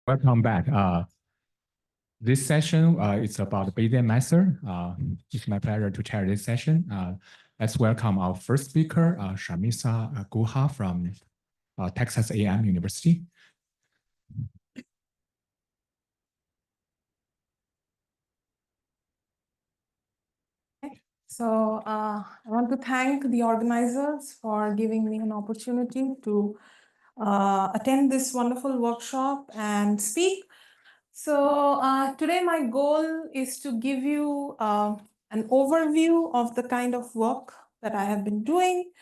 Welcome back. This session is about Bayesian method. It's my pleasure to chair this session. Let's welcome our first speaker, Sharmistha Guha from Texas A&M University. So I want to thank the organizers for giving me an opportunity to attend this wonderful workshop and speak. So today my goal is to give you an overview of the kind of work that I have been doing,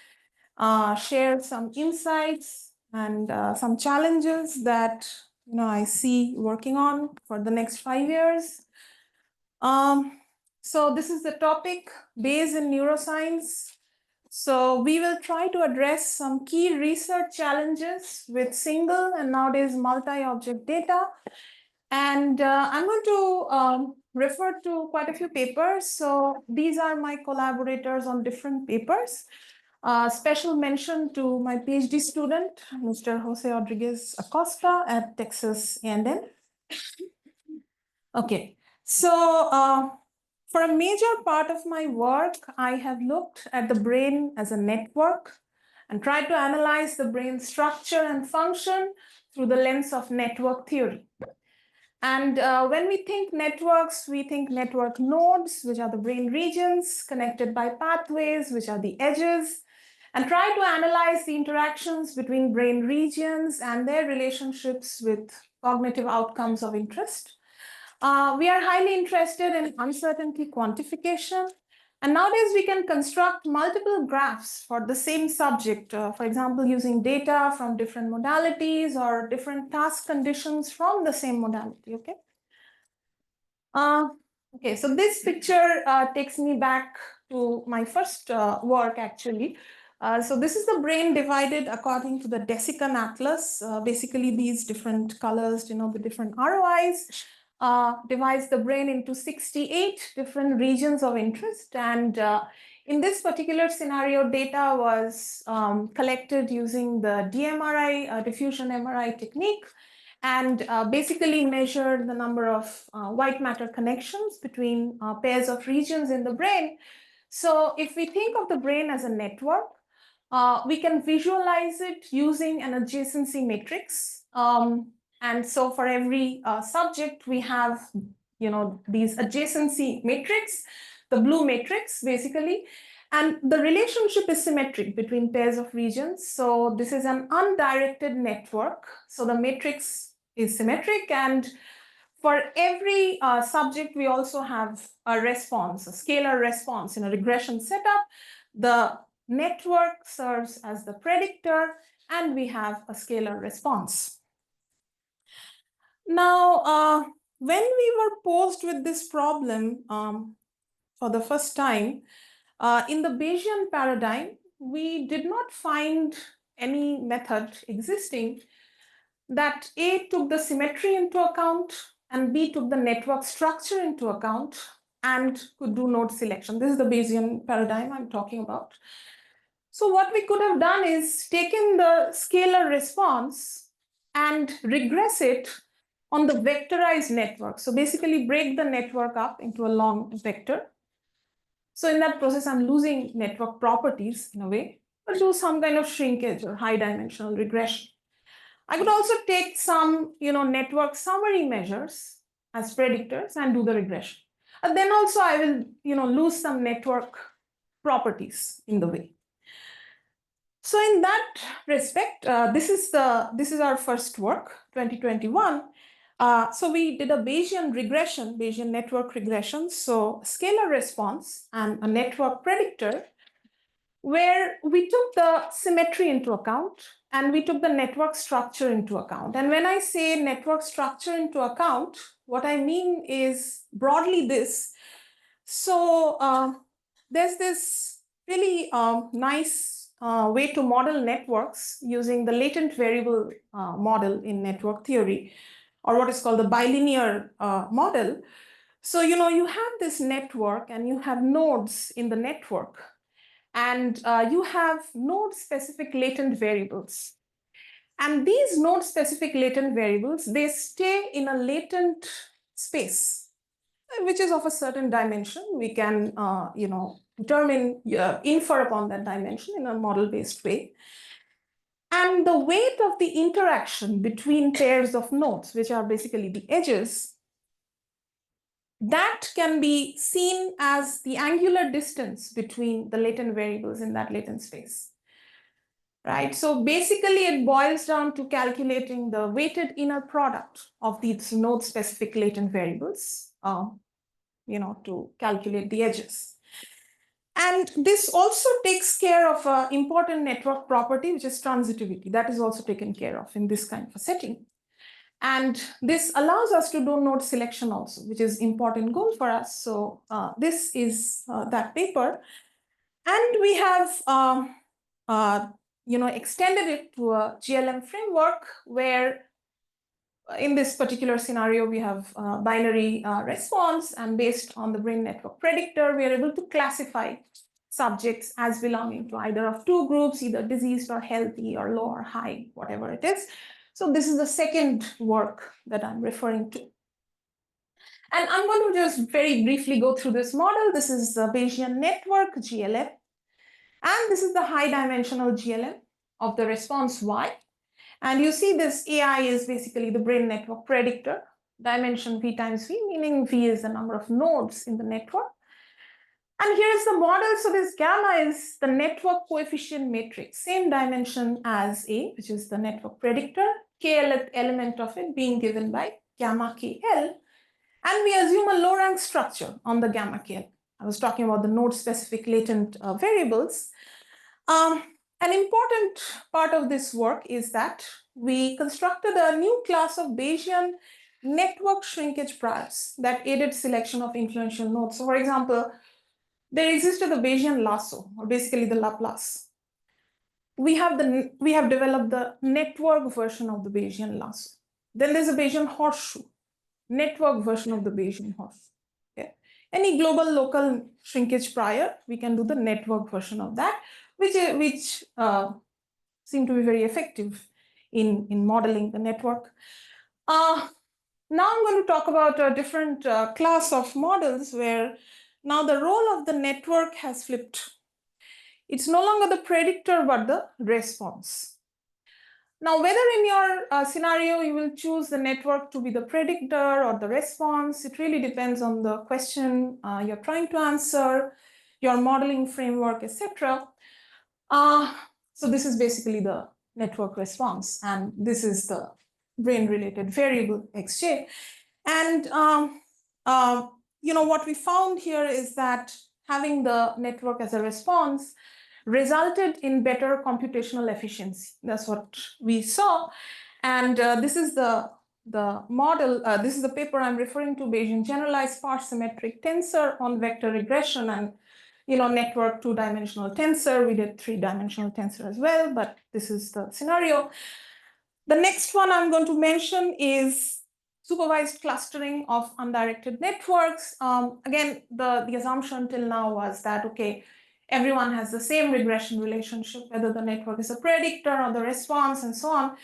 share some insights and some challenges that I see working on for the next 5 years. So this is the topic, Bayesian neuroscience. So we will try to address some key research challenges with single and nowadays multi-object data. And I'm going to refer to quite a few papers. So these are my collaborators on different papers. Special mention to my PhD student, Mr. Jose Rodriguez Acosta at Texas A&M. Okay, so for a major part of my work, I have looked at the brain as a network and tried to analyze the brain structure and function through the lens of network theory. And when we think networks, we think network nodes, which are the brain regions, connected by pathways, which are the edges, and try to analyze the interactions between brain regions and their relationships with cognitive outcomes of interest. We are highly interested in uncertainty quantification. And nowadays, we can construct multiple graphs for the same subject, for example, using data from different modalities or different task conditions from the same modality, okay? Okay, so this picture takes me back to my first work, actually. So this is the brain divided according to the Desikan Atlas. Basically, these different colors, the different ROIs. Divides the brain into 68 different regions of interest. And in this particular scenario, data was collected using the DMRI, diffusion MRI technique, and basically measured the number of white matter connections between pairs of regions in the brain. So if we think of the brain as a network, we can visualize it using an adjacency matrix. And so for every subject, we have, these adjacency matrix, the blue matrix, basically. And the relationship is symmetric between pairs of regions. So this is an undirected network. So the matrix is symmetric. And for every subject, we also have a response, a scalar response in a regression setup. The network serves as the predictor, and we have a scalar response. Now, when we were posed with this problem for the first time, in the Bayesian paradigm, we did not find any method existing that A, took the symmetry into account, and B, took the network structure into account and could do node selection. This is the Bayesian paradigm I'm talking about. So what we could have done is taken the scalar response and regress it on the vectorized network. So basically break the network up into a long vector. So in that process, I'm losing network properties in a way, but do some kind of shrinkage or high dimensional regression. I could also take some, network summary measures as predictors and do the regression. And then also I will, lose some network properties in the way. So in that respect, this is our first work, 2021. So we did a Bayesian regression, Bayesian network regression. So scalar response and a network predictor, where we took the symmetry into account and we took the network structure into account. And when I say network structure into account, what I mean is broadly this. So there's this really nice way to model networks using the latent variable model in network theory, or what is called the bilinear model. So, you have this network and you have nodes in the network, and you have node-specific latent variables. And these node-specific latent variables, they stay in a latent space, which is of a certain dimension. We can, determine, infer upon that dimension in a model-based way. And the weight of the interaction between pairs of nodes, which are basically the edges, that can be seen as the angular distance between the latent variables in that latent space. Right? So basically it boils down to calculating the weighted inner product of these node-specific latent variables, to calculate the edges. And this also takes care of an important network property, which is transitivity. That is also taken care of in this kind of a setting. And this allows us to do node selection also, which is important goal for us. So this is that paper. And we have extended it to a GLM framework where in this particular scenario, we have binary response, and based on the brain network predictor, we are able to classify subjects as belonging to either of two groups, either diseased or healthy or low or high, whatever it is. So this is the second work that I'm referring to. And I'm going to just very briefly go through this model. This is the Bayesian network, GLM. And this is the high dimensional GLM of the response Y. And you see this AI is basically the brain network predictor, dimension V times V, meaning V is the number of nodes in the network. And here's the model. So this gamma is the network coefficient matrix, same dimension as A, which is the network predictor, KL element of it being given by gamma KL. And we assume a low rank structure on the gamma KL. I was talking about the node-specific latent variables. An important part of this work is that we constructed a new class of Bayesian network shrinkage priors that aided selection of influential nodes. So for example, there existed the Bayesian lasso, or basically the Laplace. We have developed the network version of the Bayesian lasso. Then there's a Bayesian horseshoe, network version of the Bayesian horseshoe. Okay. Any global local shrinkage prior, we can do the network version of that, which seem to be very effective in modeling the network. Now I'm going to talk about a different class of models where now the role of the network has flipped. It's no longer the predictor, but the response. Now, whether in your scenario you will choose the network to be the predictor or the response, it really depends on the question you're trying to answer, your modeling framework, etc. So this is basically the network response, and this is the brain-related variable xj. And what we found here is that having the network as a response resulted in better computational efficiency. That's what we saw. And this is the model, this is the paper I'm referring to, Bayesian generalized sparse symmetric tensor on vector regression and network two-dimensional tensor. We did three-dimensional tensor as well, but this is the scenario. The next one I'm going to mention is supervised clustering of undirected networks. Again, the assumption till now was that, okay, everyone has the same regression relationship, whether the network is a predictor or the response and so on.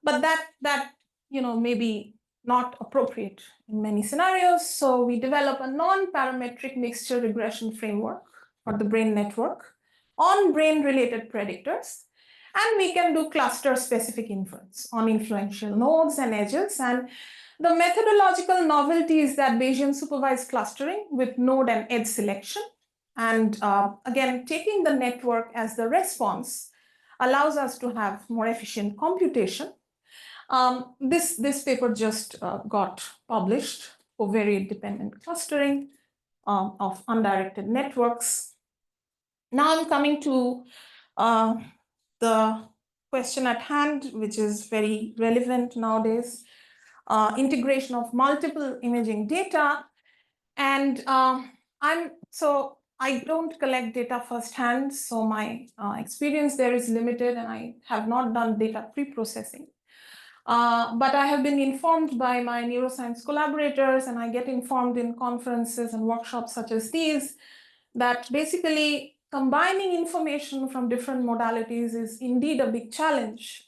But that may be not appropriate in many scenarios. So we develop a non-parametric mixture regression framework for the brain network on brain-related predictors. And we can do cluster-specific inference on influential nodes and edges. And the methodological novelty is that Bayesian supervised clustering with node and edge selection. And again, taking the network as the response allows us to have more efficient computation. This paper just got published for covariate dependent clustering of undirected networks. Now I'm coming to the question at hand, which is very relevant nowadays, integration of multiple imaging data. And I don't collect data firsthand, so my experience there is limited, and I have not done data pre-processing. But I have been informed by my neuroscience collaborators, and I get informed in conferences and workshops such as these, that basically combining information from different modalities is indeed a big challenge.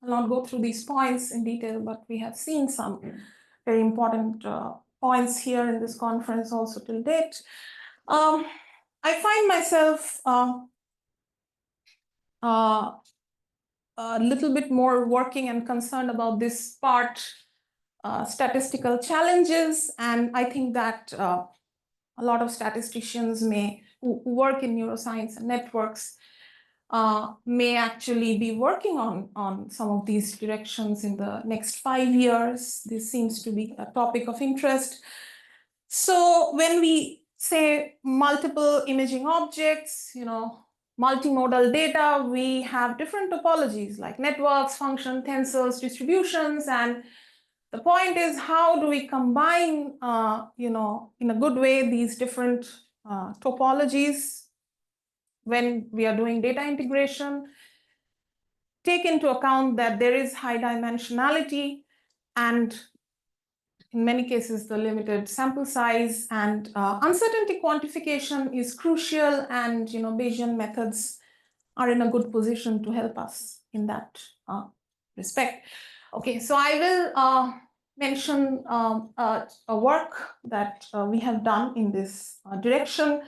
I'll not go through these points in detail, but we have seen some very important points here in this conference also till date. I find myself a little bit more working and concerned about this part, statistical challenges, and I think that a lot of statisticians who work in neuroscience and networks may actually be working on some of these directions in the next 5 years. This seems to be a topic of interest. So when we say multiple imaging objects, multimodal data, we have different topologies like networks, function, tensors, distributions, and the point is, how do we combine, in a good way, these different topologies when we are doing data integration, take into account that there is high dimensionality and in many cases the limited sample size, and uncertainty quantification is crucial, and Bayesian methods are in a good position to help us in that respect. Okay, so I will mention a work that we have done in this direction.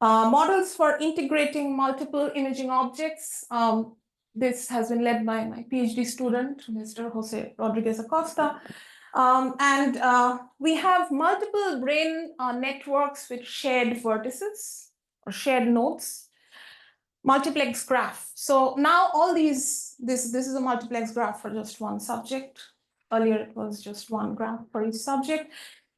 Models for integrating multiple imaging objects. This has been led by my PhD student, Mr. Jose Rodriguez Acosta. And we have multiple brain networks with shared vertices or shared nodes, multiplex graph. So now all this is a multiplex graph for just one subject. Earlier it was just one graph for each subject,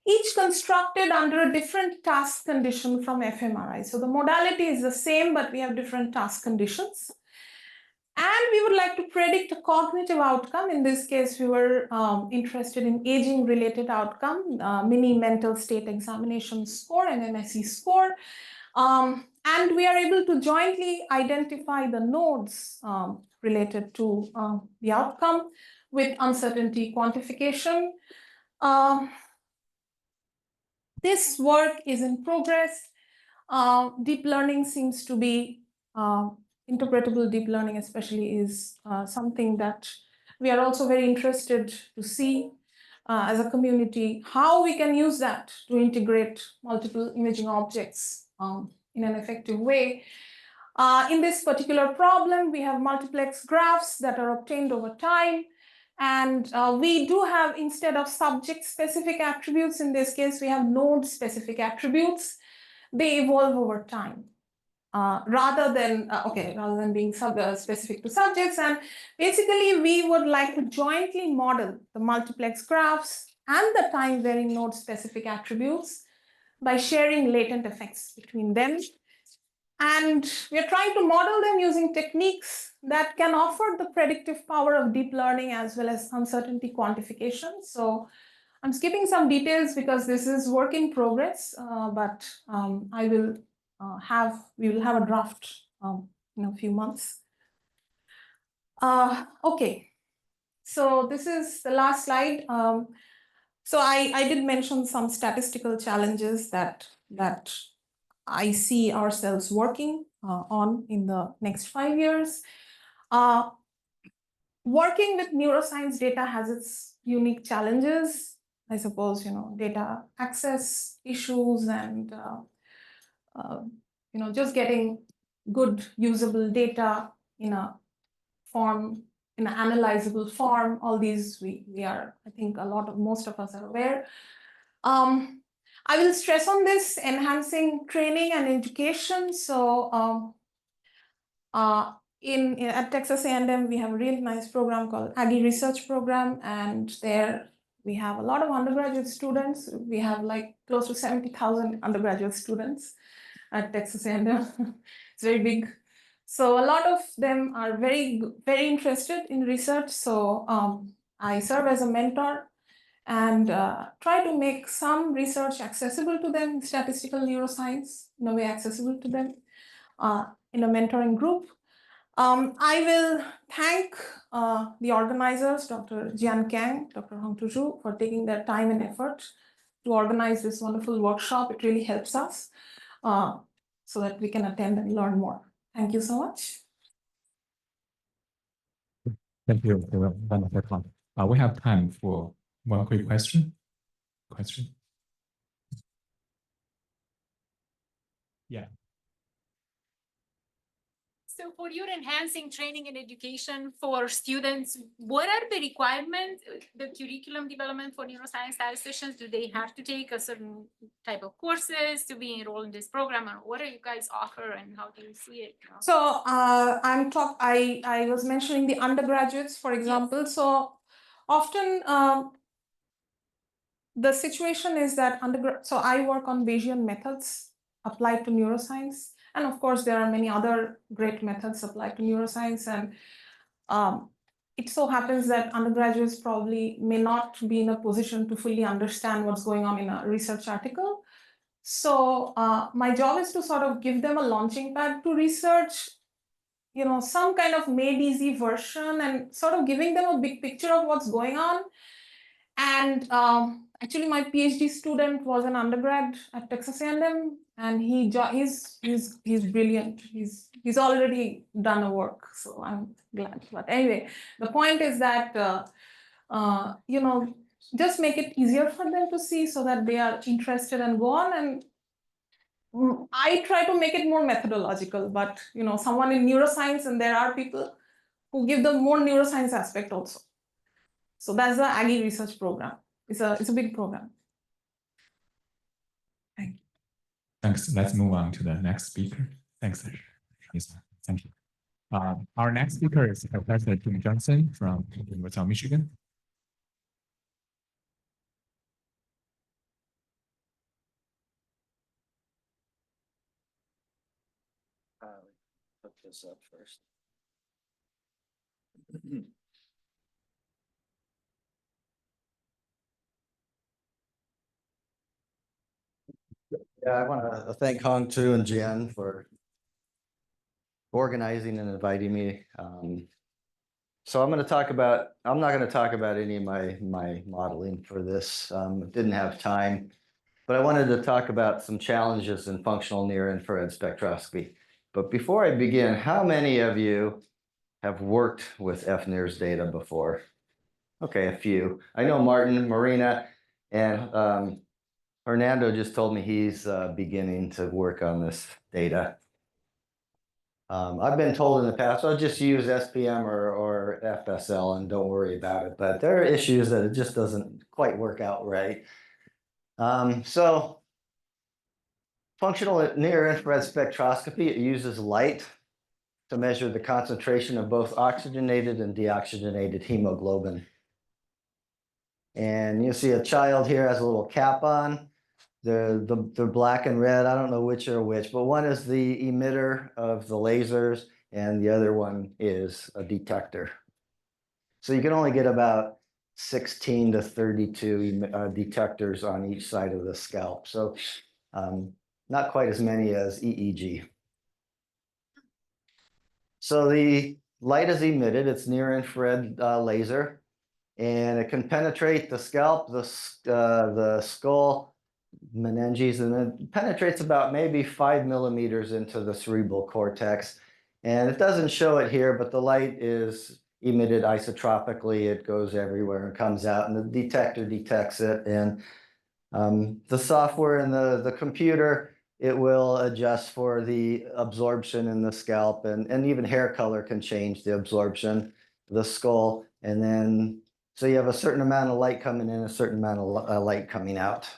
each constructed under a different task condition from fMRI. So the modality is the same, but we have different task conditions. And we would like to predict a cognitive outcome. In this case, we were interested in aging-related outcome, mini mental state examination score, MMSE score. And we are able to jointly identify the nodes related to the outcome with uncertainty quantification. This work is in progress. Deep learning seems to be interpretable deep learning especially is something that we are also very interested to see as a community, how we can use that to integrate multiple imaging objects in an effective way. In this particular problem, we have multiplex graphs that are obtained over time. And we do have, instead of subject-specific attributes, in this case, we have node-specific attributes. They evolve over time. Rather than being specific to subjects. And basically, we would like to jointly model the multiplex graphs and the time-varying node-specific attributes by sharing latent effects between them. And we are trying to model them using techniques that can offer the predictive power of deep learning as well as uncertainty quantification. So I'm skipping some details because this is work in progress, but we will have a draft in a few months. Okay, so this is the last slide. So I did mention some statistical challenges that I see ourselves working on in the next 5 years. Working with neuroscience data has its unique challenges. I suppose, data access issues and, just getting good usable data in a form, in an analyzable form. All these we are, I think most of us are aware. I will stress on this, enhancing training and education. So at Texas A&M, we have a really nice program called Aggie Research Program, and there we have a lot of undergraduate students. We have like close to 70,000 undergraduate students at Texas A&M. It's very big. So a lot of them are very, very interested in research. So I serve as a mentor and try to make some research accessible to them, statistical neuroscience, in a way accessible to them in a mentoring group. I will thank the organizers, Dr. Jian Kang, Dr. Hong Tuju, for taking their time and effort to organize this wonderful workshop. It really helps us so that we can attend and learn more. Thank you so much. Thank you for the wonderful talk. We have time for one quick question. Yeah. So for your enhancing training and education for students, what are the requirements, the curriculum development for neuroscience statisticians? Do they have to take a certain type of courses to be enrolled in this program? Or what do you guys offer and how do you see it? So I was mentioning the undergraduates, for example. Yes. So often the situation is that so I work on Bayesian methods applied to neuroscience. And of course, there are many other great methods applied to neuroscience. And it so happens that undergraduates probably may not be in a position to fully understand what's going on in a research article. So my job is to sort of give them a launching pad to research, some kind of made easy version and sort of giving them a big picture of what's going on. And actually, my PhD student was an undergrad at Texas A&M, and he's brilliant. He's already done a work, so I'm glad. But anyway, the point is that just make it easier for them to see, so that they are interested and go on. And I try to make it more methodological, but someone in neuroscience, and there are people who give the more neuroscience aspect also. So that's the Aggie research program. It's a big program. Thank you. Thanks. Let's move on to the next speaker. Thanks, Sharmistha. Thank you. Our next speaker is Professor Jim Johnson from University of Michigan. Put this up first. Yeah, I want to thank Hong Tu and Jian for organizing and inviting me. So I'm not going to talk about any of my modeling for this. Didn't have time, but I wanted to talk about some challenges in functional near-infrared spectroscopy. But before I begin, how many of you have worked with FNIRS data before? Okay, a few. I know Marina, and Hernando just told me he's beginning to work on this data. I've been told in the past, I'll just use SPM or FSL and don't worry about it. But there are issues that it just doesn't quite work out right. So functional near-infrared spectroscopy, it uses light to measure the concentration of both oxygenated and deoxygenated hemoglobin. And you see a child here has a little cap on. They're black and red. I don't know which are which, but one is the emitter of the lasers and the other one is a detector. So you can only get about 16 to 32 detectors on each side of the scalp. So not quite as many as EEG. So the light is emitted. It's near-infrared laser, and it can penetrate the scalp, the skull, meninges, and it penetrates about maybe 5 millimeters into the cerebral cortex. And it doesn't show it here, but the light is emitted isotropically. It goes everywhere and comes out, and the detector detects it. And the software in the computer, it will adjust for the absorption in the scalp, and even hair color can change the absorption, the skull, and then so you have a certain amount of light coming in, a certain amount of light coming out.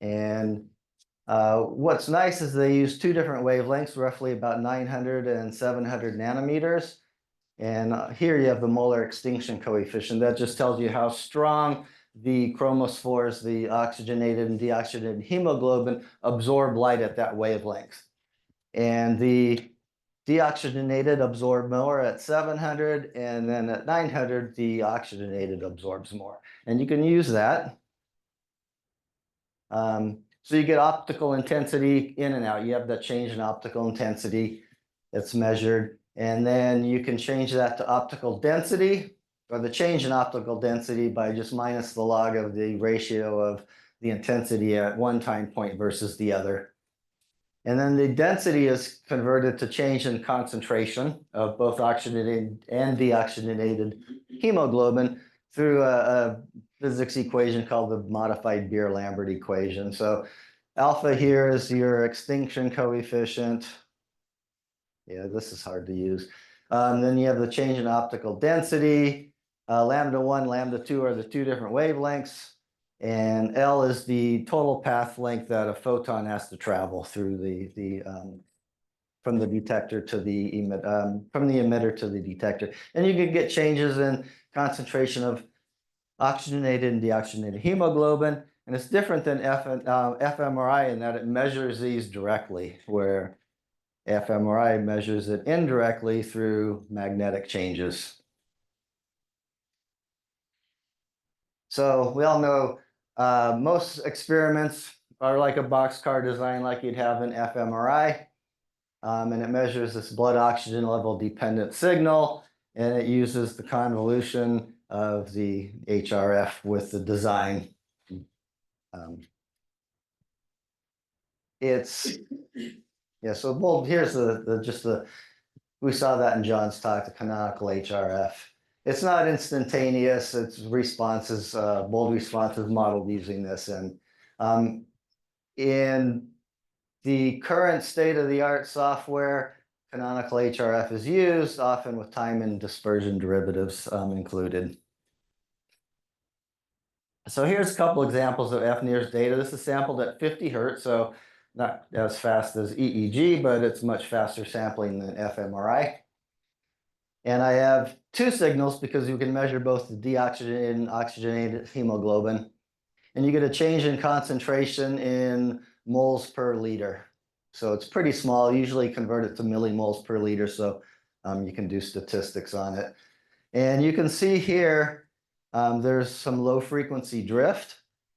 And what's nice is they use two different wavelengths, roughly about 900 and 700 nanometers. And here you have the molar extinction coefficient. That just tells you how strong the chromophores, the oxygenated and deoxygenated hemoglobin, absorb light at that wavelength. And the deoxygenated absorb more at 700, and then at 900, the oxygenated absorbs more. And you can use that. So you get optical intensity in and out. You have that change in optical intensity that's measured. And then you can change that to optical density, or the change in optical density by just minus the log of the ratio of the intensity at one time point versus the other. And then the density is converted to change in concentration of both oxygenated and deoxygenated hemoglobin through a physics equation called the modified Beer-Lambert equation. So alpha here is your extinction coefficient. Yeah, this is hard to use. Then you have the change in optical density. Lambda 1, lambda 2 are the two different wavelengths. And L is the total path length that a photon has to travel through from the detector to the from the emitter to the detector. And you can get changes in concentration of oxygenated and deoxygenated hemoglobin. And it's different than fMRI in that it measures these directly, where fMRI measures it indirectly through magnetic changes. So we all know most experiments are like a boxcar design like you'd have in fMRI. And it measures this blood oxygen level dependent signal, and it uses the convolution of the HRF with the design. So here's we saw that in John's talk, the canonical HRF. It's not instantaneous, it's responses, bold responses modeled using this. And in the current state-of-the-art software, canonical HRF is used, often with time and dispersion derivatives included. So here's a couple examples of FNIRS data. This is sampled at 50 Hertz, so not as fast as EEG, but it's much faster sampling than fMRI. And I have two signals because you can measure both the deoxygenated and oxygenated hemoglobin. And you get a change in concentration in moles per liter. So it's pretty small, usually convert it to millimoles per liter, so you can do statistics on it. And you can see here, there's some low frequency drift.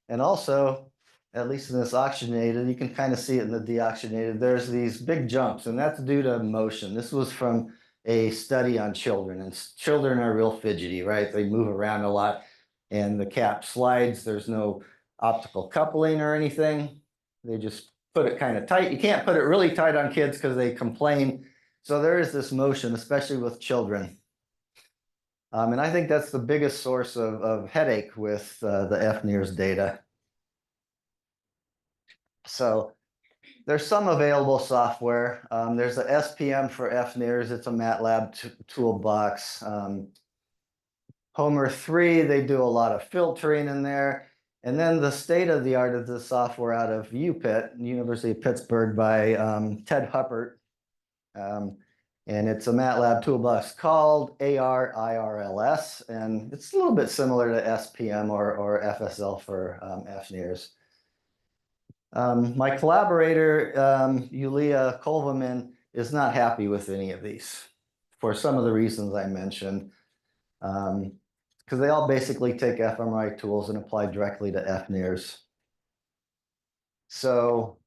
And also, at least in this oxygenated, you can kind of see it in the deoxygenated, there's these big jumps, and that's due to motion. This was from a study on children, and children are real fidgety, right? They move around a lot, and the cap slides. There's no optical coupling or anything. They just put it kind of tight. You can't put it really tight on kids because they complain. So there is this motion, especially with children. And I think that's the biggest source of headache with the FNIRS data. So there's some available software. There's a SPM for FNIRS. It's a MATLAB toolbox. Homer 3, they do a lot of filtering in there. And then the state-of-the-art of the software out of UPitt, University of Pittsburgh, by Ted Huppert. And it's a MATLAB toolbox called AR-IRLS, and it's a little bit similar to SPM or FSL for FNIRS. My collaborator, Yulia Kolvamin, is not happy with any of these for some of the reasons I mentioned, because they all basically take fMRI tools and apply directly to FNIRS. So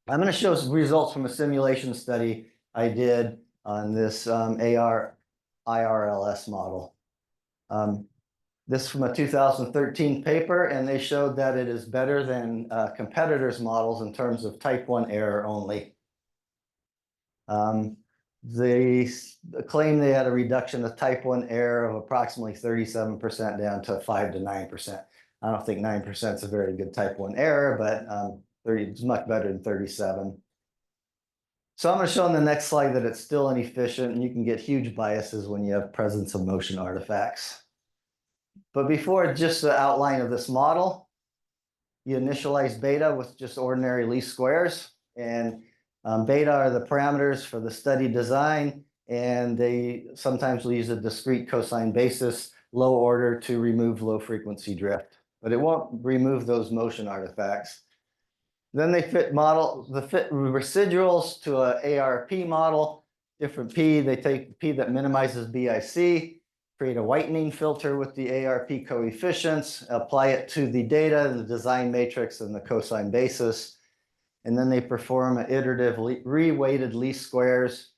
I'm going to show some results from a simulation study I did on this AR-IRLS model. This is from a 2013 paper, and they showed that it is better than competitors' models in terms of type 1 error only. They claim they had a reduction of type 1 error of approximately 37% down to 5 to 9%. I don't think 9% is a very good type 1 error, but it's much better than 37. So I'm going to show in the next slide that it's still inefficient, and you can get huge biases when you have presence of motion artifacts. But before just the outline of this model, you initialize beta with just ordinary least squares. And beta are the parameters for the study design. And they sometimes will use a discrete cosine basis, low order, to remove low frequency drift. But it won't remove those motion artifacts. Then they fit residuals to an ARP model, different P. They take P that minimizes BIC, create a whitening filter with the ARP coefficients, apply it to the data, the design matrix, and the cosine basis. And then they perform an iterative re-weighted least squares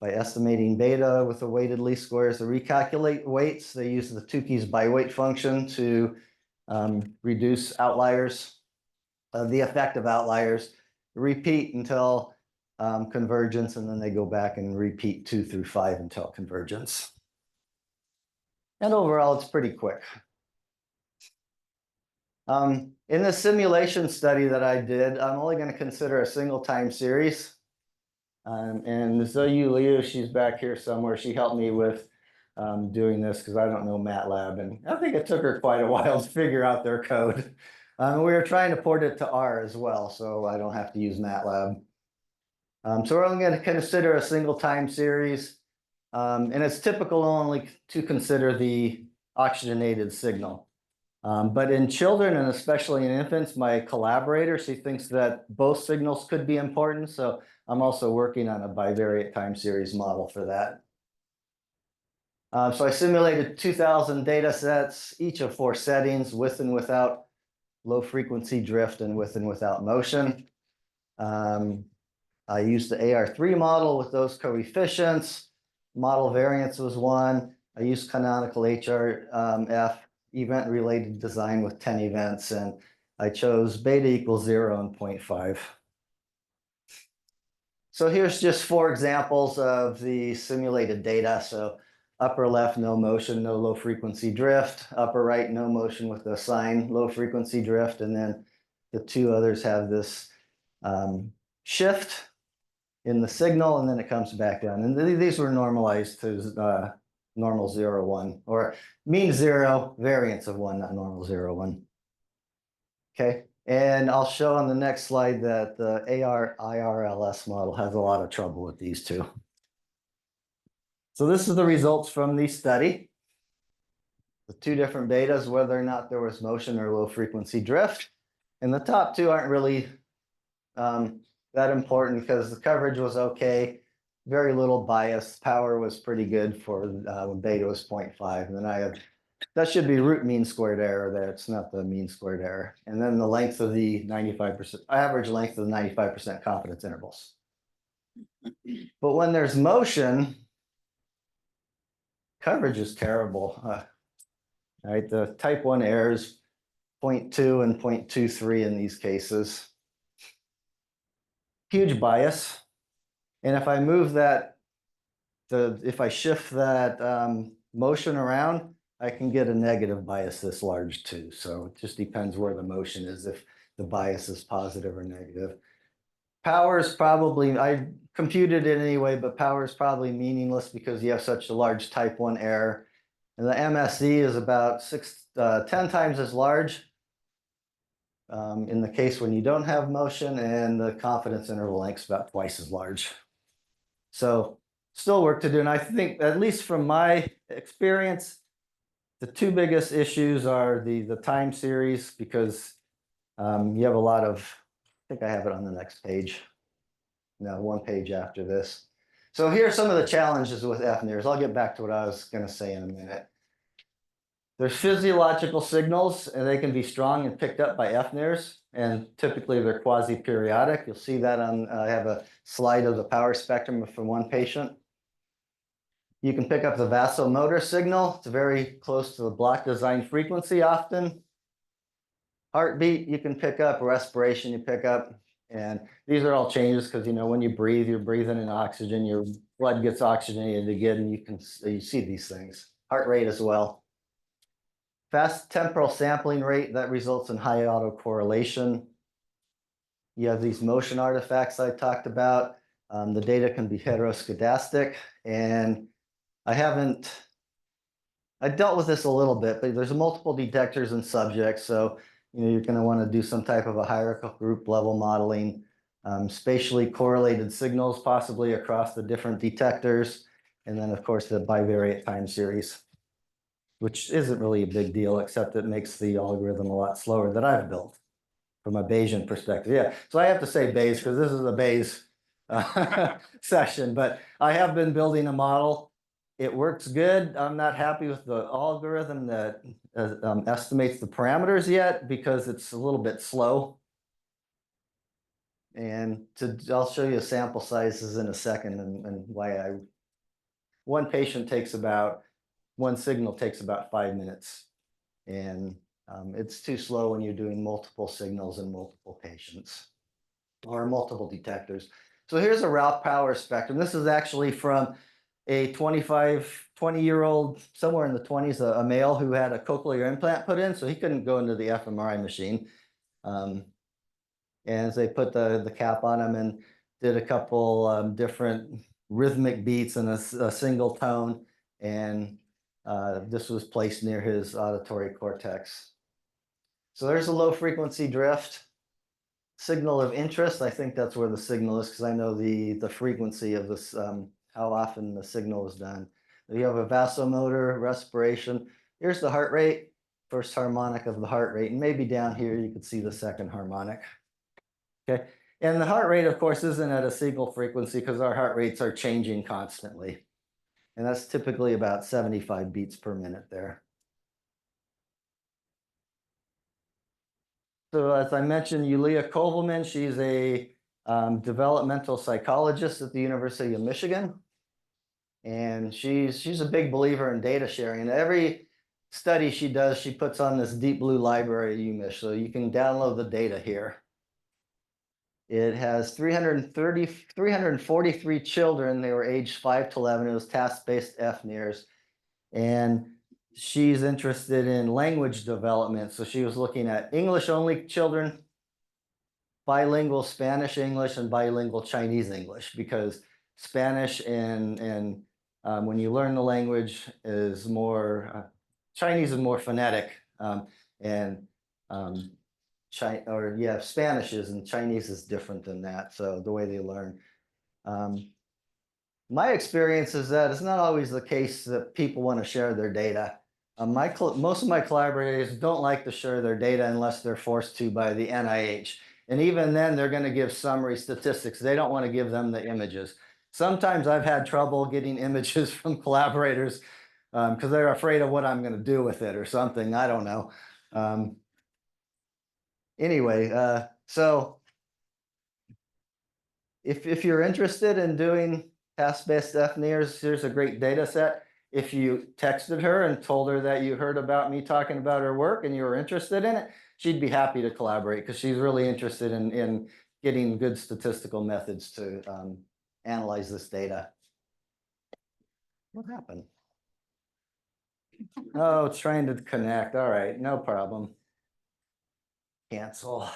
by estimating beta with the weighted least squares to recalculate weights. They use the Tukey's by-weight function to reduce outliers, the effect of outliers, repeat until convergence, and then they go back and repeat 2 through 5 until convergence. And overall, it's pretty quick. In the simulation study that I did, I'm only going to consider a single time series. And Zoyu Liu, she's back here somewhere. She helped me with doing this because I don't know MATLAB. And I think it took her quite a while to figure out their code. We were trying to port it to R as well, so I don't have to use MATLAB. So we're only going to consider a single time series. And it's typical only to consider the oxygenated signal. But in children, and especially in infants, my collaborator, she thinks that both signals could be important. So I'm also working on a bivariate time series model for that. So I simulated 2,000 data sets, each of 4 settings, with and without low frequency drift and with and without motion. I used the AR3 model with those coefficients. Model variance was 1. I used canonical HRF event-related design with 10 events, and I chose beta equals 0 and 0.5. So here's just 4 examples of the simulated data. So upper left, no motion, no low frequency drift. Upper right, no motion with a sign, low frequency drift. And then the 2 others have this shift in the signal, and then it comes back down. And these were normalized to normal 0, 1, or mean 0, variance of 1, not normal 0, 1. Okay, and I'll show on the next slide that the AR-IRLS model has a lot of trouble with these 2. So this is the results from the study. The 2 different betas, whether or not there was motion or low frequency drift. And the top 2 aren't really that important because the coverage was okay. Very little bias. Power was pretty good for when beta was 0.5. And then I have, that should be root mean squared error there. It's not the mean squared error. And then the length of the 95%, average length of the 95% confidence intervals. But when there's motion, coverage is terrible. Right, the type 1 errors, 0.2 and 0.23 in these cases. Huge bias. And if I move that, if I shift that motion around, I can get a negative bias this large too. So it just depends where the motion is, if the bias is positive or negative. Power is probably, I computed it anyway, but power is probably meaningless because you have such a large type 1 error. And the MSE is about 10 times as large in the case when you don't have motion, and the confidence interval length is about twice as large. So still work to do. And I think, at least from my experience, the 2 biggest issues are the time series, because you have a lot of, I think I have it on the next page. No, 1 page after this. So here are some of the challenges with FNIRS. I'll get back to what I was going to say in a minute. There's physiological signals, and they can be strong and picked up by FNIRS, and typically they're quasi-periodic. You'll see that on, I have a slide of the power spectrum from 1 patient. You can pick up the vasomotor signal. It's very close to the block design frequency often. Heartbeat, you can pick up. Respiration, you pick up. And these are all changes because, you know, when you breathe, you're breathing in oxygen. Your blood gets oxygenated again, and you see these things. Heart rate as well. Fast temporal sampling rate, that results in high autocorrelation. You have these motion artifacts I talked about. The data can be heteroscedastic, and I dealt with this a little bit, but there's multiple detectors and subjects. So, you know, you're going to want to do some type of a hierarchical group level modeling, spatially correlated signals, possibly across the different detectors. And then, of course, the bivariate time series, which isn't really a big deal, except it makes the algorithm a lot slower that I've built from a Bayesian perspective. Yeah, so I have to say Bayes because this is a Bayes session, but I have been building a model. It works good. I'm not happy with the algorithm that estimates the parameters yet because it's a little bit slow. And I'll show you sample sizes in a second and why one signal takes about 5 minutes. And it's too slow when you're doing multiple signals in multiple patients. or multiple detectors. So here's a Ralph power spectrum. This is actually from a 20-year-old, somewhere in the 20s, a male who had a cochlear implant put in, so he couldn't go into the fMRI machine. And as they put the cap on him and did a couple different rhythmic beats in a single tone, and this was placed near his auditory cortex. So there's a low frequency drift. Signal of interest, I think that's where the signal is, because I know the frequency of this, how often the signal is done. You have a vasomotor, respiration. Here's the heart rate, first harmonic of the heart rate, and maybe down here you could see the second harmonic. Okay, and the heart rate, of course, isn't at a single frequency because our heart rates are changing constantly. And that's typically about 75 beats per minute there. So as I mentioned, Yulia Kovalman, she's a developmental psychologist at the University of Michigan. And she's a big believer in data sharing. And every study she does, she puts on this Deep Blue library at UMich. So you can download the data here. It has 343 children. They were aged 5 to 11. It was task-based FNIRS. And she's interested in language development. So she was looking at English-only children, bilingual Spanish-English, and bilingual Chinese-English, because Spanish and when you learn the language is more, Chinese is more phonetic, Spanish is, and Chinese is different than that. So the way they learn. My experience is that it's not always the case that people want to share their data. Most of my collaborators don't like to share their data unless they're forced to by the NIH. And even then, they're going to give summary statistics. They don't want to give them the images. Sometimes I've had trouble getting images from collaborators because they're afraid of what I'm going to do with it or something. I don't know. Anyway, so if you're interested in doing task-based FNIRS, here's a great data set. If you texted her and told her that you heard about me talking about her work and you were interested in it, she'd be happy to collaborate because she's really interested in getting good statistical methods to analyze this data. What happened? Oh, it's trying to connect. All right, no problem. Cancel.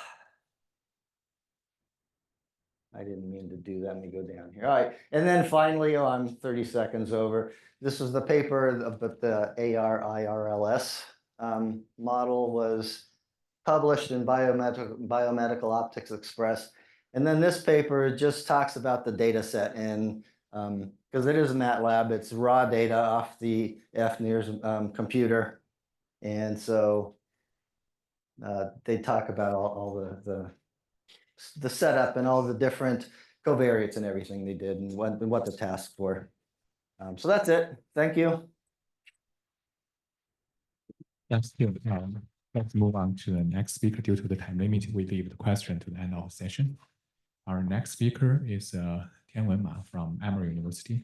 I didn't mean to do that. Let me go down here. All right. And then finally, I'm 30 seconds over. This is the paper, but the AR-IRLS model was published in Biomedical Optics Express. And then this paper just talks about the data set. And because it is MATLAB, it's raw data off the FNIRS computer. And so they talk about all the setup and all the different covariates and everything they did and what the tasks were. So that's it. Thank you. Let's move on to the next speaker. Due to the time limit, we leave the question to the end of the session. Our next speaker is Tianwen Ma from Emory University.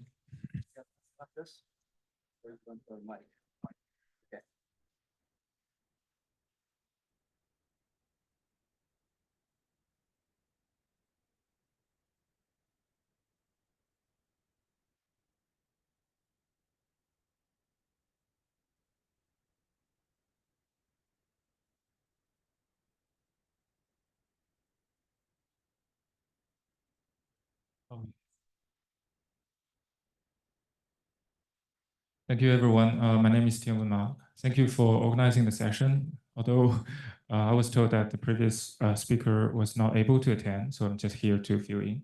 Thank you, everyone. My name is Tianwen Ma. Thank you for organizing the session. Although I was told that the previous speaker was not able to attend, so I'm just here to fill in.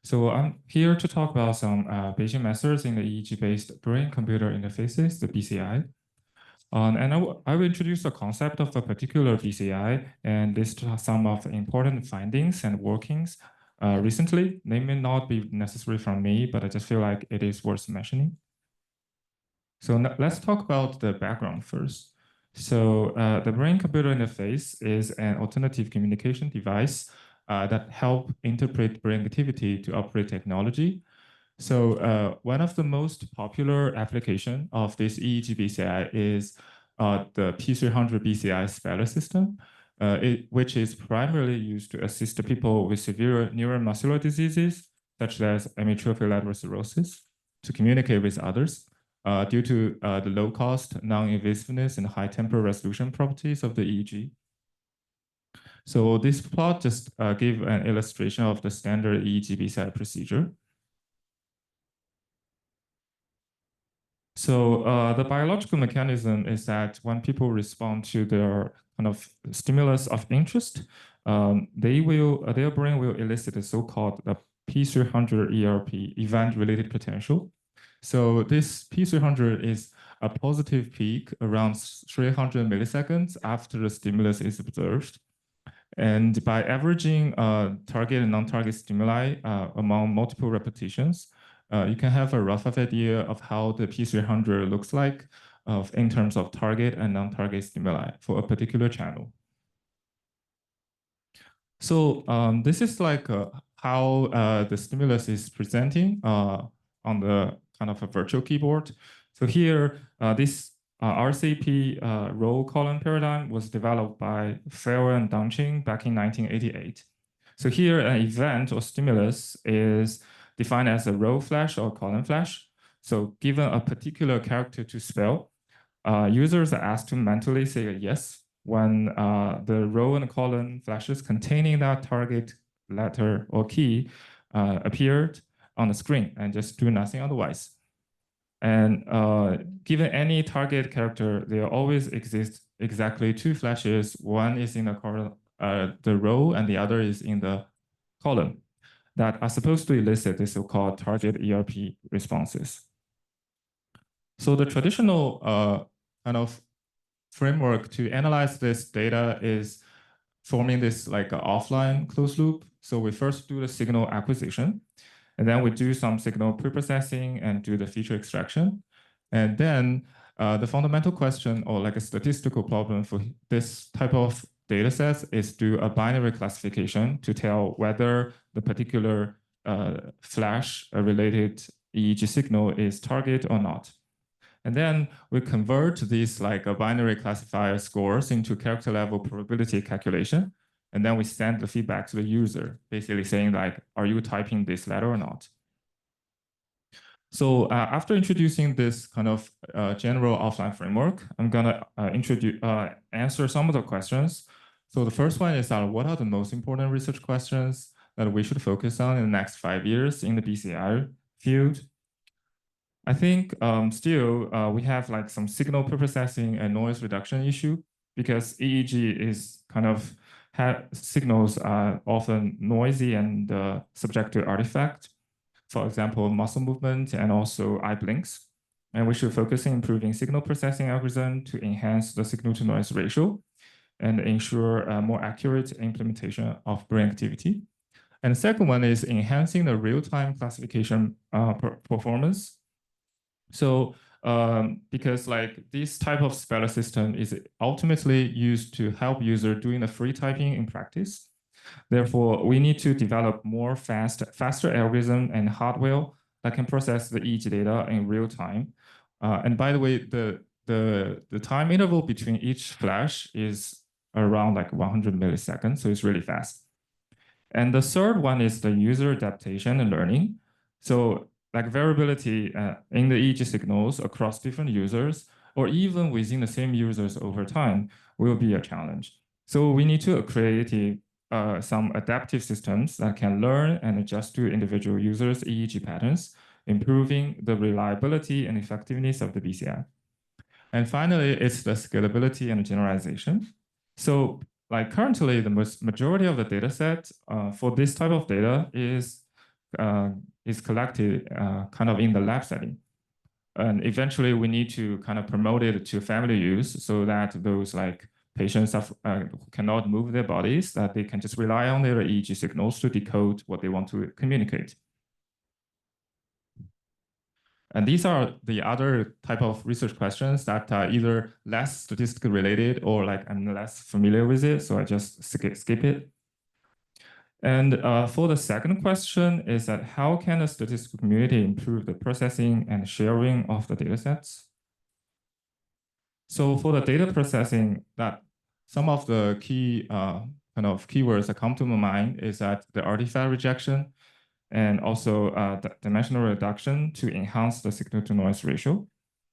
So I'm here to talk about some Bayesian methods in the EEG-based brain-computer interfaces, the BCI. And I will introduce the concept of a particular BCI and list some of the important findings and workings recently. They may not be necessary from me, but I just feel like it is worth mentioning. So let's talk about the background first. So the brain-computer interface is an alternative communication device that help interpret brain activity to operate technology. So one of the most popular application of this EEG BCI is the P300 BCI speller system. which is primarily used to assist people with severe neuromuscular diseases, such as amyotrophic lateral sclerosis, to communicate with others due to the low cost, non-invasiveness, and high temporal resolution properties of the EEG. So this plot just gives an illustration of the standard EEG-Based procedure. So the biological mechanism is that when people respond to their kind of stimulus of interest, their brain will elicit a so-called P300 ERP, event-related potential. So this P300 is a positive peak around 300 milliseconds after the stimulus is observed. And by averaging target and non-target stimuli among multiple repetitions, you can have a rough idea of how the P300 looks like in terms of target and non-target stimuli for a particular channel. So this is like how the stimulus is presenting on the kind of a virtual keyboard. So here, this RCP row column paradigm was developed by Farrell and Dongqing back in 1988. So here, an event or stimulus is defined as a row flash or column flash. So given a particular character to spell, users are asked to mentally say a yes when the row and column flashes containing that target letter or key appeared on the screen, and just do nothing otherwise. And given any target character, there always exist exactly two flashes. One is in the row and the other is in the column that are supposed to elicit the so-called target ERP responses. So the traditional kind of framework to analyze this data is forming this like offline closed loop. So we first do the signal acquisition, and then we do some signal preprocessing and do the feature extraction. And then the fundamental question, or like a statistical problem for this type of data sets, is do a binary classification to tell whether the particular flash related EEG signal is target or not. And then we convert these like a binary classifier scores into character level probability calculation. And then we send the feedback to the user, basically saying like, are you typing this letter or not? So after introducing this kind of general offline framework, I'm gonna answer some of the questions. So the first one is what are the most important research questions that we should focus on in the next 5 years in the BCI field? I think still we have like some signal preprocessing and noise reduction issue, because EEG is kind of signals are often noisy and subject to artifact. For example, muscle movement and also eye blinks. And we should focus on improving signal processing algorithm to enhance the signal to noise ratio and ensure a more accurate implementation of brain activity. And the second one is enhancing the real-time classification performance. So because like this type of speller system is ultimately used to help user doing the free typing in practice. Therefore, we need to develop more faster algorithm and hardware that can process the EEG data in real time. And by the way, the time interval between each flash is around like 100 milliseconds, so it's really fast. And the third one is the user adaptation and learning. So like variability in the EEG signals across different users, or even within the same users over time, will be a challenge. So we need to create some adaptive systems that can learn and adjust to individual users' EEG patterns, improving the reliability and effectiveness of the BCI. And finally, it's the scalability and generalization. So like currently, the majority of the data set for this type of data is collected kind of in the lab setting. And eventually we need to kind of promote it to family use so that those like patients cannot move their bodies, that they can just rely on their EEG signals to decode what they want to communicate. And these are the other type of research questions that are either less statistically related or like I'm less familiar with it, so I just skip it. And for the second question is that how can the statistical community improve the processing and sharing of the data sets? So for the data processing, that some of the key kind of keywords that come to my mind is that the artifact rejection and also the dimensional reduction to enhance the signal to noise ratio.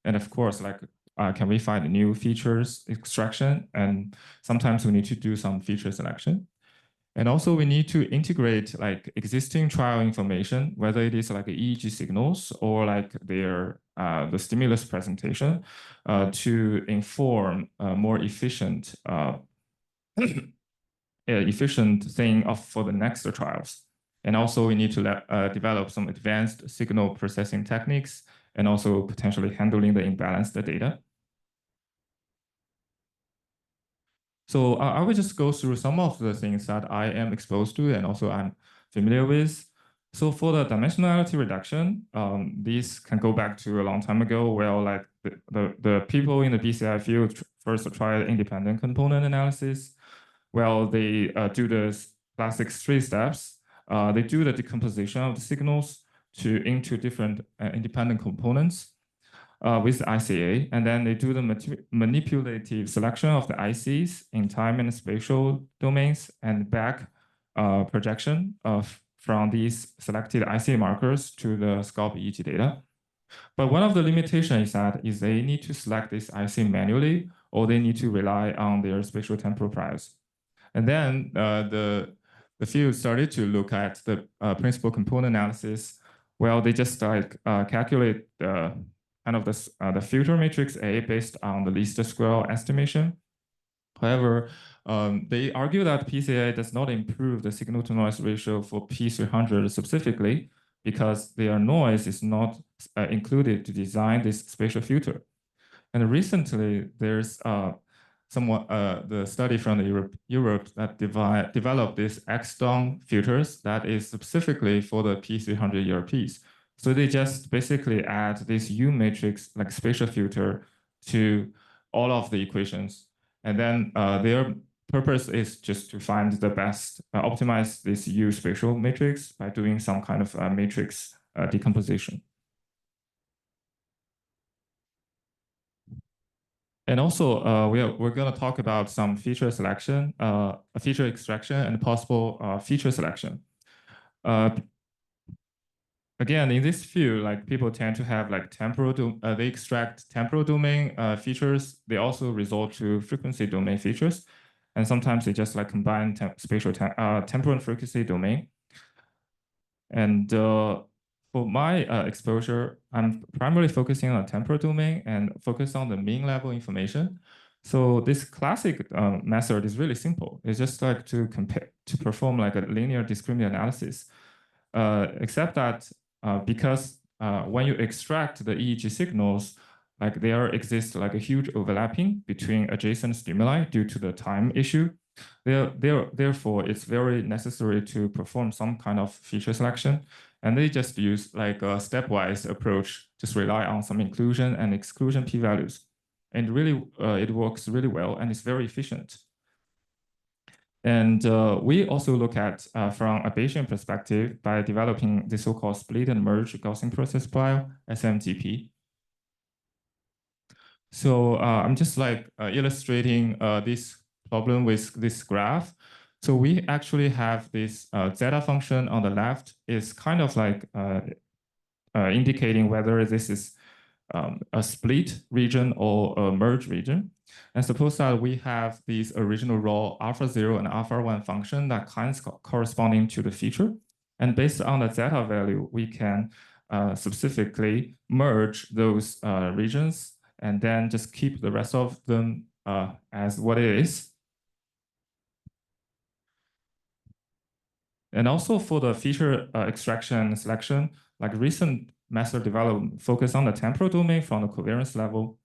And of course, like, can we find new features extraction? And sometimes we need to do some feature selection. And also we need to integrate like existing trial information, whether it is like EEG signals or like their the stimulus presentation to inform more efficient efficient thing for the next trials. And also we need to develop some advanced signal processing techniques and also potentially handling the imbalanced data. So I will just go through some of the things that I am exposed to and also I'm familiar with. So for the dimensionality reduction, these can go back to a long time ago where like the people in the BCI field first tried independent component analysis. Well, they do the classic 3 steps. They do the decomposition of the signals into different independent components with ICA, and then they do the manipulative selection of the ICs in time and spatial domains and back projection from these selected IC markers to the scalp EEG data. But one of the limitations is they need to select this IC manually, or they need to rely on their spatial temporal priors. And then the field started to look at the principal component analysis. Well, they just like calculate the kind of the filter matrix A based on the least square estimation. However, they argue that PCA does not improve the signal to noise ratio for P300 specifically because their noise is not included to design this spatial filter. And recently, there's the study from Europe that developed these X-Dong filters that is specifically for the P300 ERPs. So they just basically add this U matrix like spatial filter to all of the equations. And then their purpose is just to find the best, optimize this U spatial matrix by doing some kind of matrix decomposition. And also, we're going to talk about some feature selection, feature extraction, and possible feature selection. Again, in this field, like people tend to have like they extract temporal domain features. They also resort to frequency domain features, and sometimes they just like combine spatial temporal and frequency domain. And for my exposure, I'm primarily focusing on temporal domain and focus on the mean level information. So this classic method is really simple. It's just like to perform like a linear discriminant analysis, except that because when you extract the EEG signals, like there exists like a huge overlapping between adjacent stimuli due to the time issue. Therefore, it's very necessary to perform some kind of feature selection. And they just use like a stepwise approach, just rely on some inclusion and exclusion p-values. And really, it works really well and it's very efficient. And we also look at from a Bayesian perspective by developing the so-called split and merge Gaussian process file, SMGP. So I'm just like illustrating this problem with this graph. So we actually have this zeta function on the left is kind of like indicating whether this is a split region or a merge region. And suppose that we have these original raw alpha0 and alpha1 function that kinds corresponding to the feature. And based on the zeta value, we can specifically merge those regions and then just keep the rest of them as what it is. And also for the feature extraction selection, like recent method development focus on the temporal domain from the covariance level.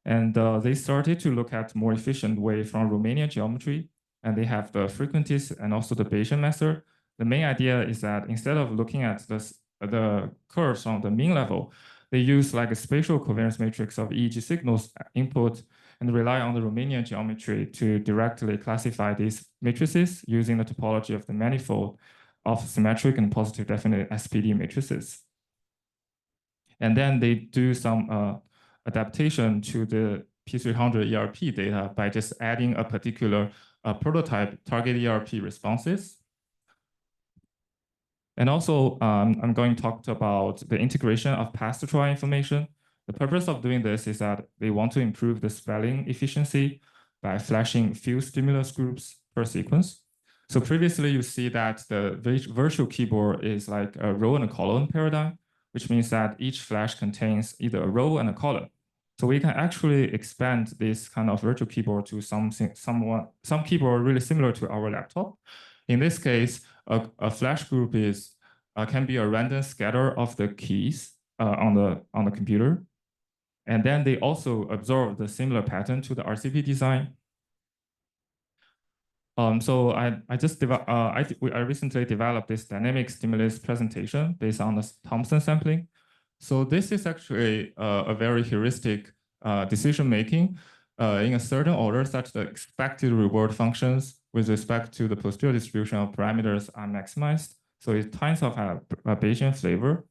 And they started to look at more efficient way from Riemannian geometry. And they have the frequencies and also the Bayesian method. The main idea is that instead of looking at the curves on the mean level, they use like a spatial covariance matrix of EEG signals input and rely on the Riemannian geometry to directly classify these matrices using the topology of the manifold of symmetric and positive definite SPD matrices. And then they do some adaptation to the P300 ERP data by just adding a particular prototype target ERP responses. And also, I'm going to talk about the integration of past trial information. The purpose of doing this is that they want to improve the spelling efficiency by flashing few stimulus groups per sequence. So previously, you see that the virtual keyboard is like a row and a column paradigm, which means that each flash contains either a row and a column. So we can actually expand this kind of virtual keyboard to some keyboard really similar to our laptop. In this case, a flash group can be a random scatter of the keys on the computer, and then they also observe the similar pattern to the RCP design. So I recently developed this dynamic stimulus presentation based on the Thompson sampling. So this is actually a very heuristic decision making in a certain order, such that expected reward functions with respect to the posterior distribution of parameters are maximized. So it kind of have a Bayesian flavor.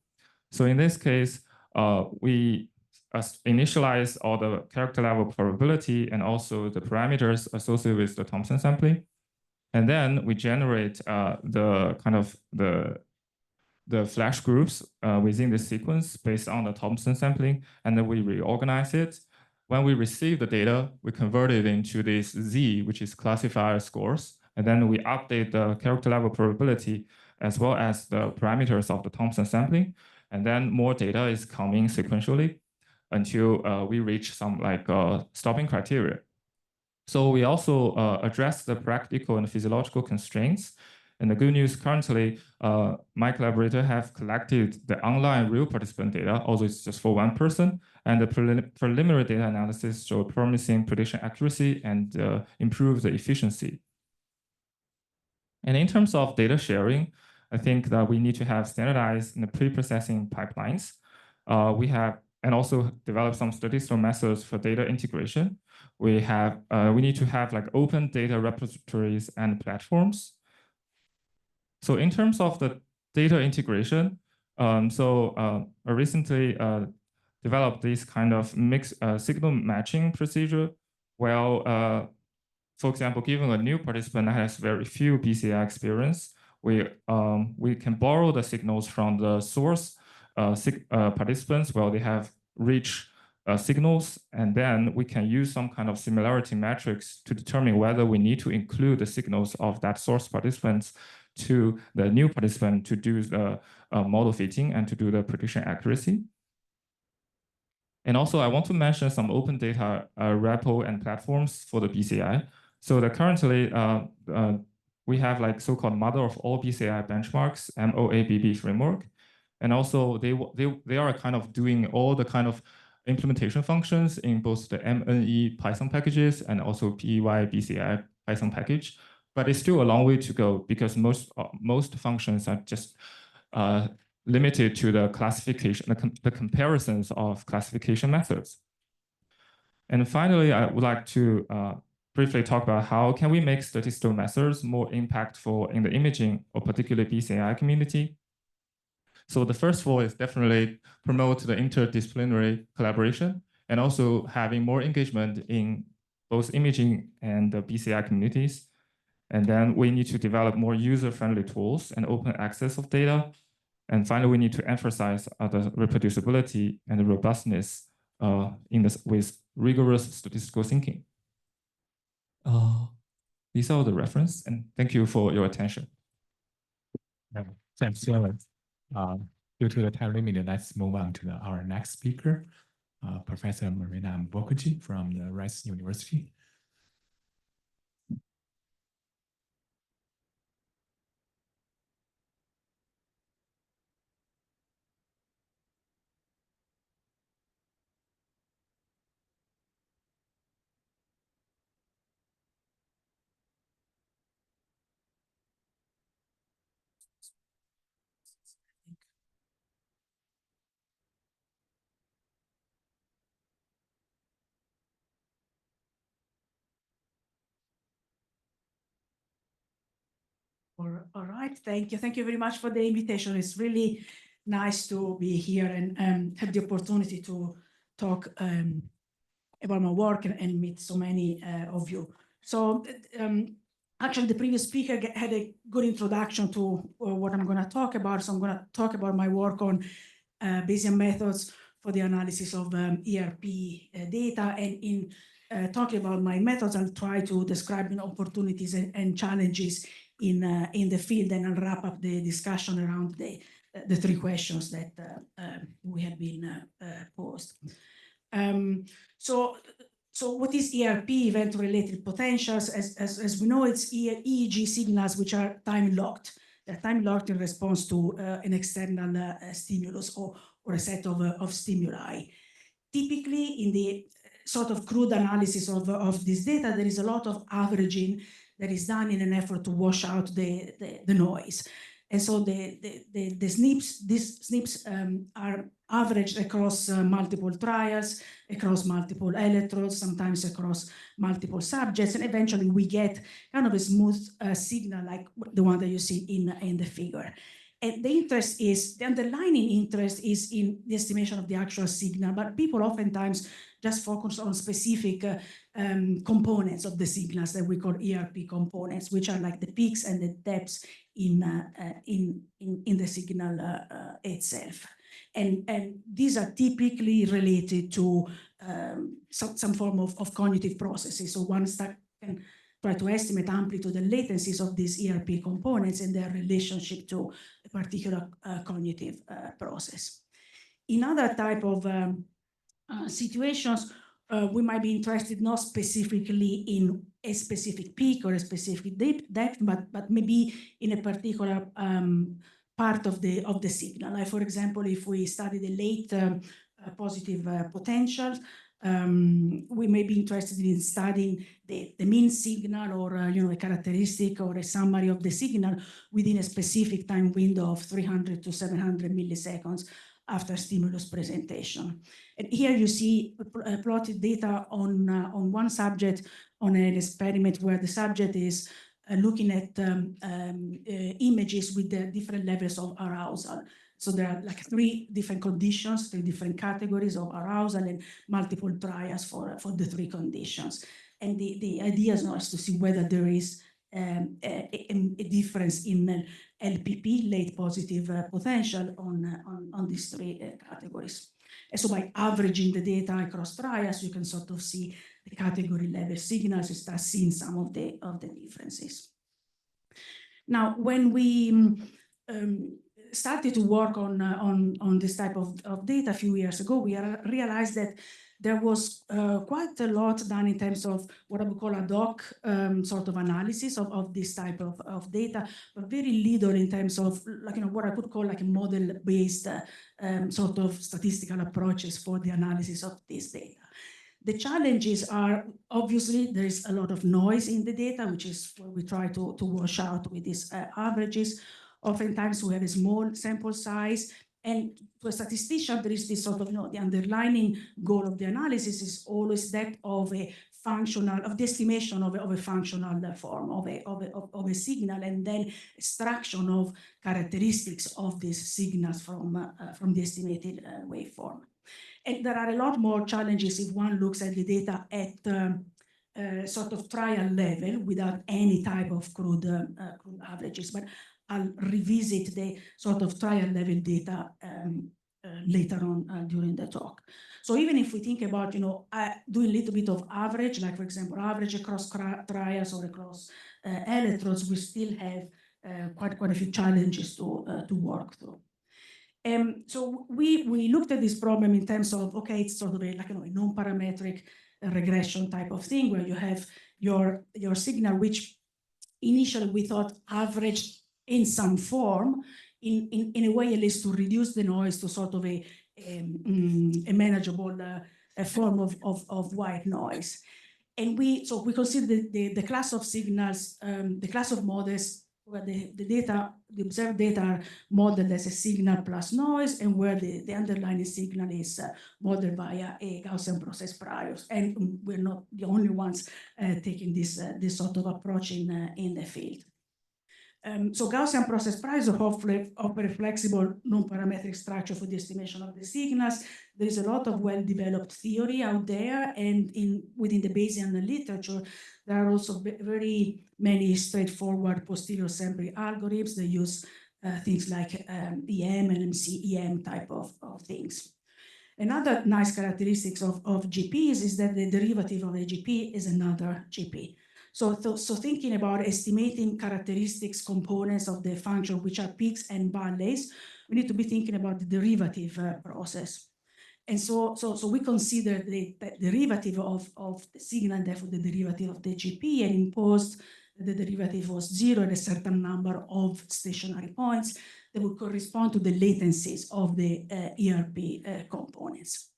So in this case, we initialize all the character level probability and also the parameters associated with the Thompson sampling. And then we generate the flash groups within the sequence based on the Thompson sampling, and then we reorganize it. When we receive the data, we convert it into this Z, which is classifier scores, and then we update the character level probability as well as the parameters of the Thompson sampling, and then more data is coming sequentially until we reach some stopping criteria. So we also address the practical and physiological constraints. And the good news currently, my collaborator have collected the online real participant data, although it's just for one person, and the preliminary data analysis showed promising prediction accuracy and improved the efficiency. And in terms of data sharing, I think that we need to have standardized pre-processing pipelines. And also develop some statistical methods for data integration. We need to have open data repositories and platforms. So in terms of the data integration, I recently developed this kind of mixed signal matching procedure. Well, for example, given a new participant that has very few BCI experience, we can borrow the signals from the source participants where they have rich signals, and then we can use some kind of similarity metrics to determine whether we need to include the signals of that source participants to the new participant to do the model fitting and to do the prediction accuracy. And also, I want to mention some open data repo and platforms for the BCI. So currently, we have so-called mother of all BCI benchmarks, MOABB framework. And also, they are kind of doing all the kind of implementation functions in both the MNE Python packages and also PEY BCI Python package. But it's still a long way to go because most functions are just limited to the classification, the comparisons of classification methods. And finally, I would like to briefly talk about how can we make statistical methods more impactful in the imaging or particularly BCI community. So the first of all is definitely promote the interdisciplinary collaboration and also having more engagement in both imaging and the BCI communities. And then we need to develop more user-friendly tools and open access of data. And finally, we need to emphasize the reproducibility and the robustness with rigorous statistical thinking. These are the reference, and thank you for your attention. Thanks, Tianwen. Due to the time limit, let's move on to our next speaker, Professor Marina Vannucci from the Rice University. All right, thank you. Thank you very much for the invitation. It's really nice to be here and have the opportunity to talk about my work and meet so many of you. So actually, the previous speaker had a good introduction to what I'm going to talk about. So I'm going to talk about my work on Bayesian methods for the analysis of ERP data. And in talking about my methods, I'll try to describe opportunities and challenges in the field, and I'll wrap up the discussion around the three questions that we have been posed. So what is ERP, event-related potentials? As we know, it's EEG signals which are time-locked. They're time-locked in response to an external stimulus or a set of stimuli. Typically, in the sort of crude analysis of this data, there is a lot of averaging that is done in an effort to wash out the noise. And so these SNPs are averaged across multiple trials, across multiple electrodes, sometimes across multiple subjects, and eventually we get kind of a smooth signal like the one that you see in the figure. And the underlying interest is in the estimation of the actual signal, but people oftentimes just focus on specific components of the signals that we call ERP components, which are like the peaks and the depths in the signal itself. And these are typically related to some form of cognitive processes. So one can try to estimate amplitude and latencies of these ERP components and their relationship to a particular cognitive process. In other type of situations, we might be interested not specifically in a specific peak or a specific depth, but maybe in a particular part of the signal. Like, for example, if we study the late positive potentials, we may be interested in studying the mean signal or a characteristic or a summary of the signal within a specific time window of 300 to 700 milliseconds after stimulus presentation. And here you see plotted data on one subject on an experiment where the subject is looking at images with the different levels of arousal. So there are like three different conditions, three different categories of arousal and multiple trials for the three conditions. And the idea is not to see whether there is a difference in LPP, late positive potential, on these three categories. And so by averaging the data across trials, you can sort of see the category level signals, you start seeing some of the differences. Now, when we started to work on this type of data a few years ago, we realized that there was quite a lot done in terms of what I would call ad hoc sort of analysis of this type of data, but very little in terms of what I could call like a model-based sort of statistical approaches for the analysis of this data. The challenges are, obviously, there is a lot of noise in the data, which is what we try to wash out with these averages. Oftentimes we have a small sample size, and to a statistician, there is this sort of, the underlying goal of the analysis is always that of a functional, of the estimation of a functional form of a signal, and then extraction of characteristics of these signals from the estimated waveform. And there are a lot more challenges if one looks at the data at sort of trial level without any type of crude averages. But I'll revisit the sort of trial level data later on during the talk. So even if we think about, doing a little bit of average, like for example, average across trials or across electrodes, we still have quite a few challenges to work through. So we looked at this problem in terms of, okay, it's sort of a non-parametric regression type of thing where you have your signal, which initially we thought averaged in some form, in a way at least to reduce the noise to sort of a manageable form of white noise. And so we consider the class of signals, the class of models where the observed data are modeled as a signal plus noise, and where the underlying signal is modeled via a Gaussian process priors. And we're not the only ones taking this sort of approach in the field. So Gaussian process priors offer a flexible non-parametric structure for the estimation of the signals. There is a lot of well-developed theory out there, and within the Bayesian literature, there are also very many straightforward posterior sampling algorithms. They use things like EM and MCEM type of things. Another nice characteristics of GPs is that the derivative of a GP is another GP. So thinking about estimating characteristics components of the function, which are peaks and valleys, we need to be thinking about the derivative process. And so we consider the derivative of the signal, and therefore the derivative of the GP, and imposed that the derivative was 0 at a certain number of stationary points that would correspond to the latencies of the ERP components.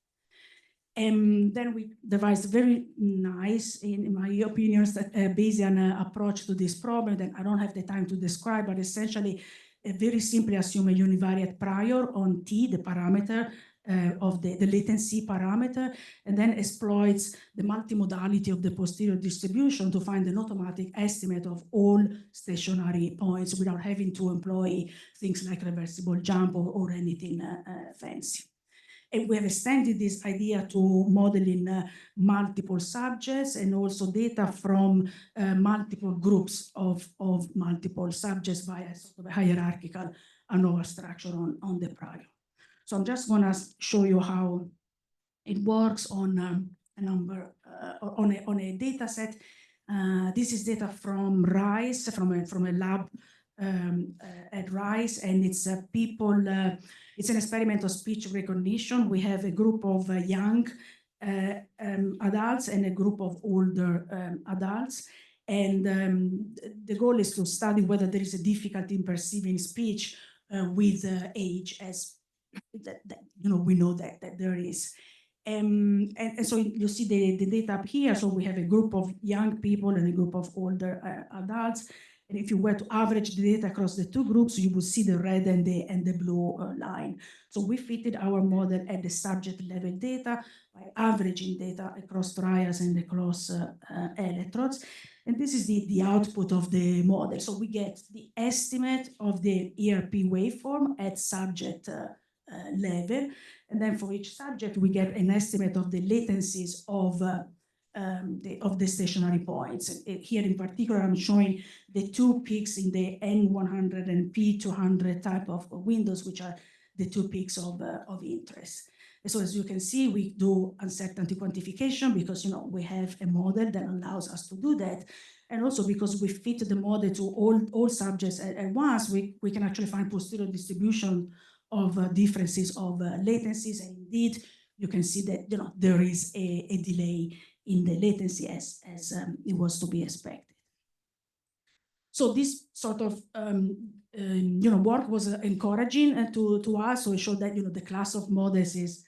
And then we devised a very nice, in my opinion, Bayesian approach to this problem that I don't have the time to describe, but essentially very simply assume a univariate prior on T, the parameter of the latency parameter, and then exploits the multimodality of the posterior distribution to find an automatic estimate of all stationary points without having to employ things like reversible jump or anything fancy. And we have extended this idea to modeling multiple subjects and also data from multiple groups of multiple subjects via sort of a hierarchical ANOVA structure on the prior. So I'm just going to show you how it works on a number, on a data set. This is data from RISE, from a lab at RISE, and it's people, it's an experiment of speech recognition. We have a group of young adults and a group of older adults. And the goal is to study whether there is a difficulty in perceiving speech with age, as we know that there is. And so you see the data up here. So we have a group of young people and a group of older adults. And if you were to average the data across the two groups, you would see the red and the blue line. So we fitted our model at the subject level data by averaging data across trials and across electrodes. And this is the output of the model. So we get the estimate of the ERP waveform at subject level. And then for each subject, we get an estimate of the latencies of the stationary points. Here in particular, I'm showing the two peaks in the N100 and P200 type of windows, which are the two peaks of interest. And so as you can see, we do uncertainty quantification because we have a model that allows us to do that. And also because we fit the model to all subjects at once, we can actually find posterior distribution of differences of latencies. And indeed, you can see that there is a delay in the latency as it was to be expected. So this sort of work was encouraging to us. So it showed that the class of models is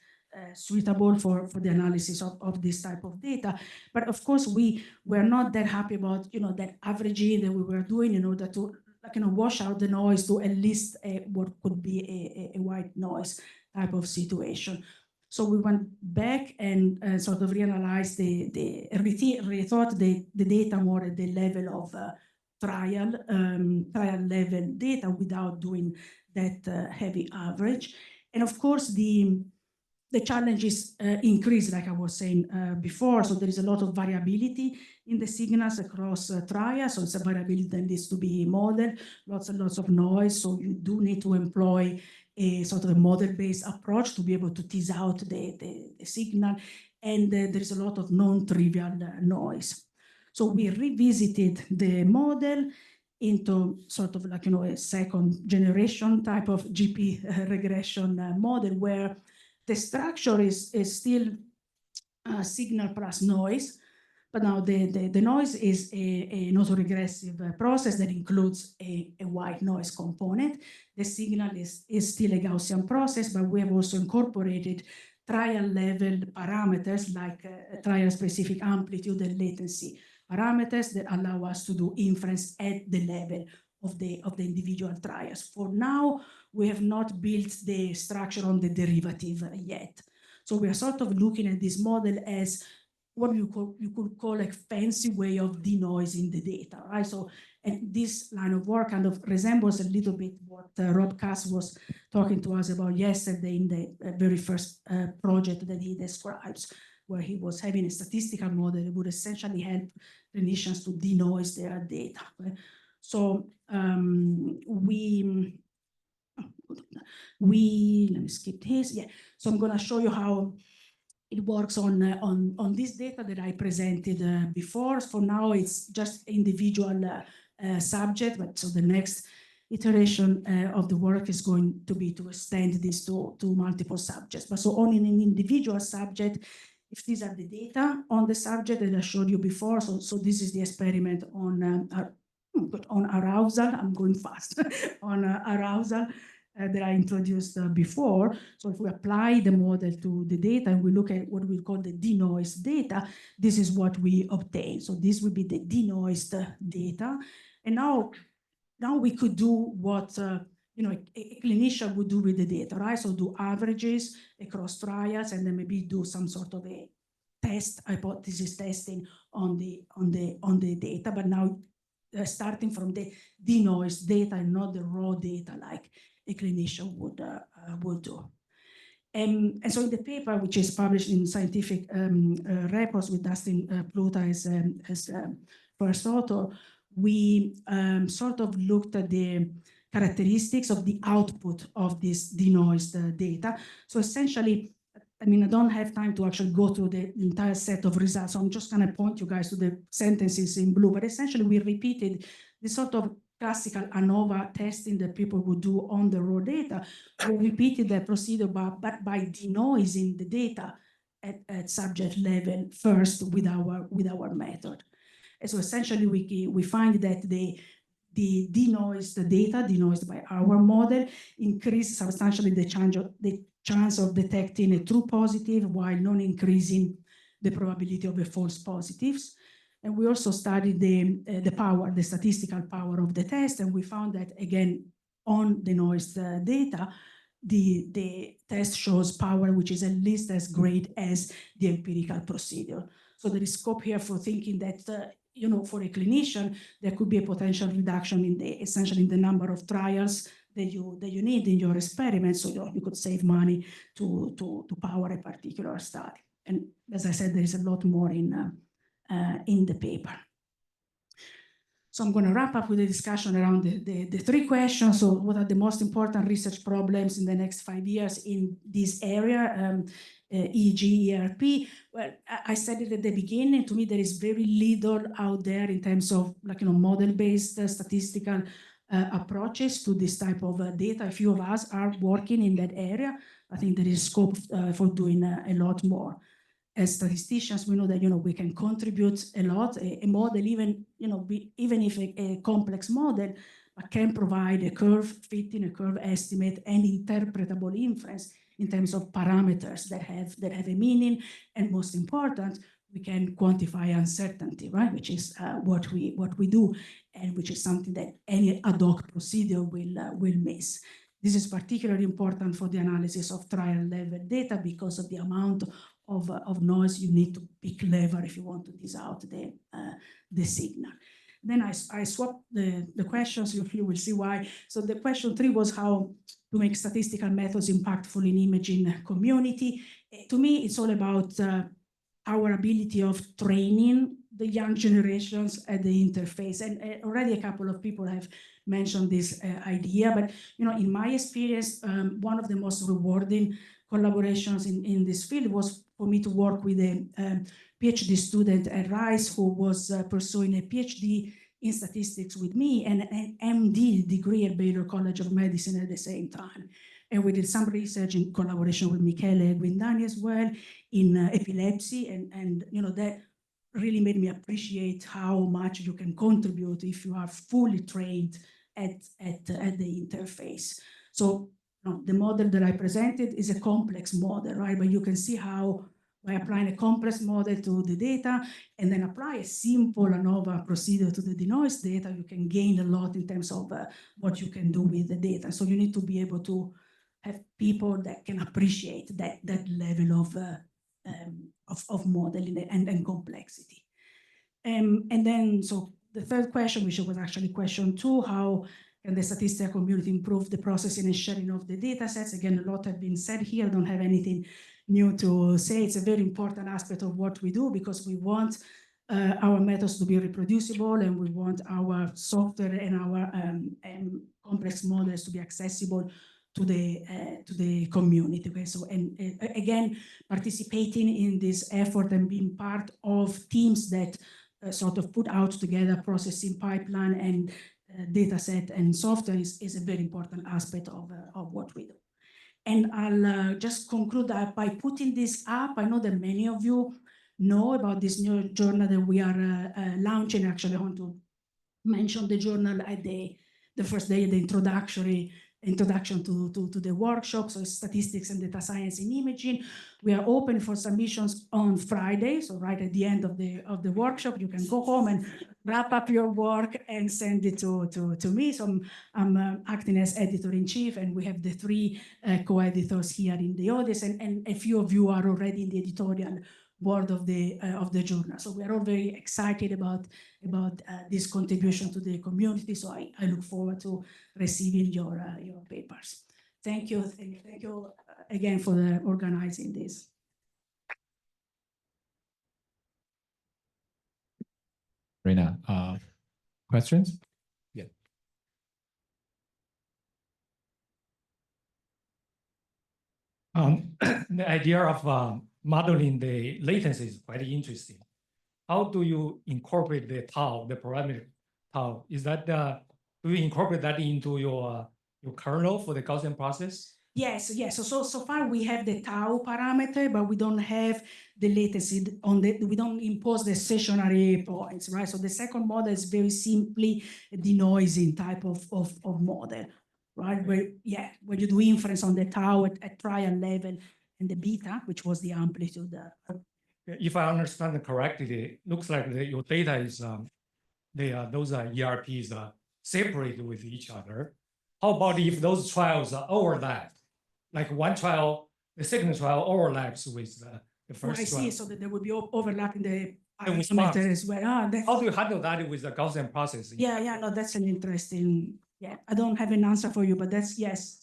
suitable for the analysis of this type of data. But of course, we were not that happy about that averaging that we were doing in order to wash out the noise to at least what could be a white noise type of situation. So we went back and sort of reanalyzed rethought the data more at the level of trial level data without doing that heavy average. And of course, the challenges increase, like I was saying before. So there is a lot of variability in the signals across trials. So it's a variability that needs to be modeled, lots and lots of noise. So you do need to employ a sort of a model-based approach to be able to tease out the signal. And there is a lot of non-trivial noise. So we revisited the model into sort of like, a second generation type of GP regression model where the structure is still signal plus noise, but now the noise is an autoregressive process that includes a white noise component. The signal is still a Gaussian process, but we have also incorporated trial level parameters like trial specific amplitude and latency parameters that allow us to do inference at the level of the individual trials. For now, we have not built the structure on the derivative yet. So we are sort of looking at this model as what you could call a fancy way of denoising the data, right? So And this line of work kind of resembles a little bit what Rob Cass was talking to us about yesterday in the very first project that he describes, where he was having a statistical model that would essentially help clinicians to denoise their data. Right? So we let me skip this. Yeah. So I'm going to show you how it works on this data that I presented before. For now, it's just individual subject, but so the next iteration of the work is going to be to extend this to multiple subjects. But so on an individual subject, if these are the data on the subject that I showed you before, so this is the experiment on arousal. I'm going fast on arousal. That I introduced before. So if we apply the model to the data and we look at what we call the denoised data, this is what we obtain. So this would be the denoised data. And now we could do what a clinician would do with the data, right? So do averages across trials and then maybe do some sort of a test, hypothesis testing on the data. But now starting from the denoised data and not the raw data like a clinician would do. And so in the paper, which is published in Scientific Reports with Dustin Pluta as first author, we sort of looked at the characteristics of the output of this denoised data. So essentially, I mean, I don't have time to actually go through the entire set of results. So I'm just going to point you guys to the sentences in blue. But essentially, we repeated the sort of classical ANOVA testing that people would do on the raw data. We repeated that procedure but by denoising the data at subject level first with our method. And so essentially, we find that the denoised data, denoised by our model, increase substantially the chance of detecting a true positive while not increasing the probability of a false positives. And we also studied the power, the statistical power of the test, and we found that, again, on the denoised data, the test shows power which is at least as great as the empirical procedure. So there is scope here for thinking that, for a clinician, there could be a potential reduction in essentially in the number of trials that you need in your experiments, so you could save money to power a particular study. And as I said, there is a lot more in the paper. So I'm going to wrap up with a discussion around the three questions. So what are the most important research problems in the next 5 years in this area, EEG, ERP? Well, I said it at the beginning, to me, there is very little out there in terms of model-based statistical approaches to this type of data. A few of us are working in that area. I think there is scope for doing a lot more. As statisticians, we know that we can contribute a lot. A model, even if a complex model, can provide a curve fitting, a curve estimate, and interpretable inference in terms of parameters that have a meaning. And most important, we can quantify uncertainty, right? Which is what we do, and which is something that any ad hoc procedure will miss. This is particularly important for the analysis of trial level data because of the amount of noise you need to be clever if you want to tease out the signal. Then I swapped the questions, you will see why. So the question 3 was how to make statistical methods impactful in imaging community. To me, it's all about our ability of training the young generations at the interface. And already a couple of people have mentioned this idea, but in my experience, one of the most rewarding collaborations in this field was for me to work with a PhD student at Rice who was pursuing a PhD in statistics with me and an MD degree at Baylor College of Medicine at the same time. And we did some research in collaboration with Michele Guindani as well in epilepsy. And that really made me appreciate how much you can contribute if you are fully trained at the interface. So the model that I presented is a complex model, right? But you can see how by applying a complex model to the data and then apply a simple ANOVA procedure to the denoised data, you can gain a lot in terms of what you can do with the data. So you need to be able to have people that can appreciate that level of modeling and complexity. And then, so the third question, which was actually question 2, how can the statistical community improve the processing and sharing of the data sets? Again, a lot have been said here. I don't have anything new to say. It's a very important aspect of what we do because we want our methods to be reproducible, and we want our software and our complex models to be accessible to the community. Okay, so again, participating in this effort and being part of teams that sort of put out together processing pipeline and data set and software is a very important aspect of what we do. And I'll just conclude that by putting this up. I know that many of you know about this new journal that we are launching. Actually, I want to mention the journal at the first day, the introduction to the workshop, so statistics and data science in imaging. We are open for submissions on Friday, so right at the end of the workshop, you can go home and wrap up your work and send it to me. So I'm acting as editor-in-chief, and we have the 3 co-editors here in the audience, and a few of you are already in the editorial board of the journal. So we are all very excited about this contribution to the community. So I look forward to receiving your papers. Thank you again for organizing this. Marina, questions? Yeah. The idea of modeling the latency is quite interesting. How do you incorporate the tau, the parameter tau? Is that do you incorporate that into your kernel for the Gaussian process? Yes. So far we have the tau parameter, but we don't have the latency on the. We don't impose the stationary points, right? So the second model is very simply a denoising type of model, right? Where you do inference on the tau at trial level and the beta, which was the amplitude. If I understand it correctly, it looks like your data is those ERPs separated with each other. How about if those trials overlap? Like one trial, the second trial overlaps with the first trial. I see. So that there would be overlap in the response parameter as well. How do you handle that with the Gaussian process? No, that's an interesting. Yeah, I don't have an answer for you, but that's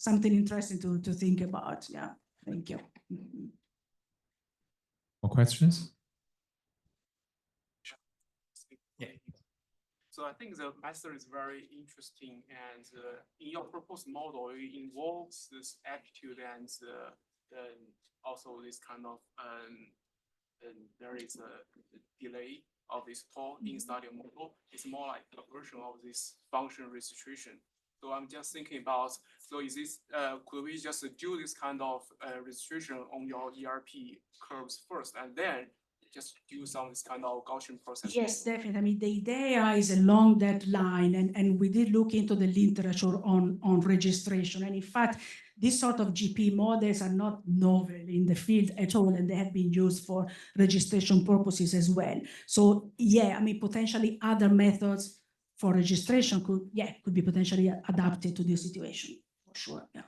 something interesting to think about. Yeah, thank you. More questions? Yeah. So I think the method is very interesting, and in your proposed model, it involves this aptitude and also this kind of there is a delay of this tau inside your model. It's more like a version of this function registration. So I'm just thinking about, so is this, could we just do this kind of registration on your ERP curves first, and then just do some this kind of Gaussian process? Yes, definitely. I mean, the idea is along that line, and we did look into the literature on registration. And in fact, these sort of GP models are not novel in the field at all, and they have been used for registration purposes as well. So I mean, potentially other methods for registration could be potentially adapted to this situation, for sure. Yeah.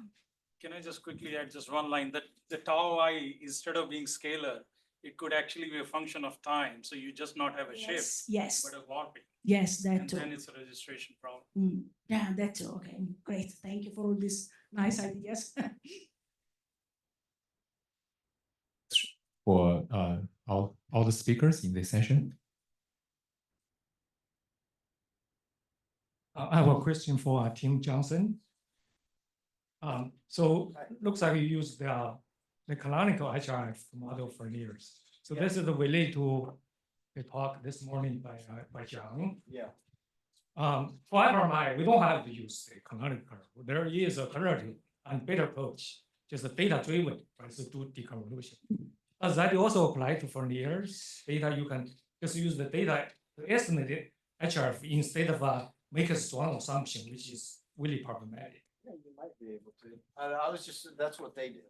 Can I just quickly add just one line that the tau I, instead of being scalar, it could actually be a function of time. So you just not have a shift, but a warping. Yes, that and too. then it's a registration problem. Yeah, that too. Okay, great. Thank you for all these nice ideas. For all the speakers in this session. I have a question for Tim Johnson. So it looks like you use the canonical HRF model for years. So this is related to the talk this morning by Jian. Yeah. For FMI, we don't have to use the canonical. There is a alternative and better approach, just a data-driven, right, to do deconvolution. Does that also apply to Fournier's data? You can just use the data to estimate HRF instead of make a strong assumption, which is really problematic. Yeah, you might be able to. I was just, that's what they do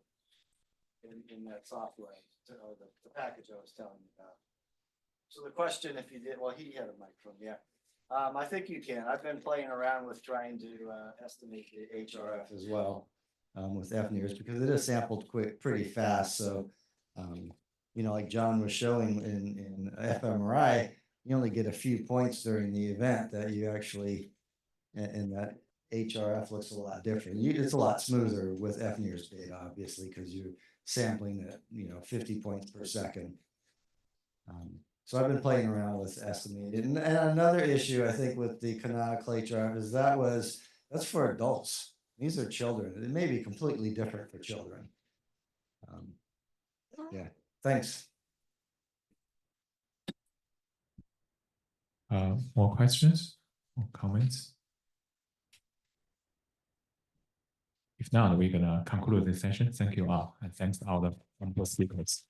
in that software, the package I was telling you about. So the question, if you did, well, he had a microphone, yeah. I think you can. I've been playing around with trying to estimate the HRF as well with FNIRS because it is sampled pretty fast. So, you know, like John was showing in fMRI, you only get a few points during the event that you actually, and that HRF looks a lot different. It's a lot smoother with FNIRS data, obviously, because you're sampling at 50 points per second. So I've been playing around with estimated. And another issue I think with the canonical HRF is that's for adults. These are children. It may be completely different for children. Yeah, thanks. More questions or comments? If not, we're gonna conclude this session. Thank you all, and thanks to all the wonderful speakers.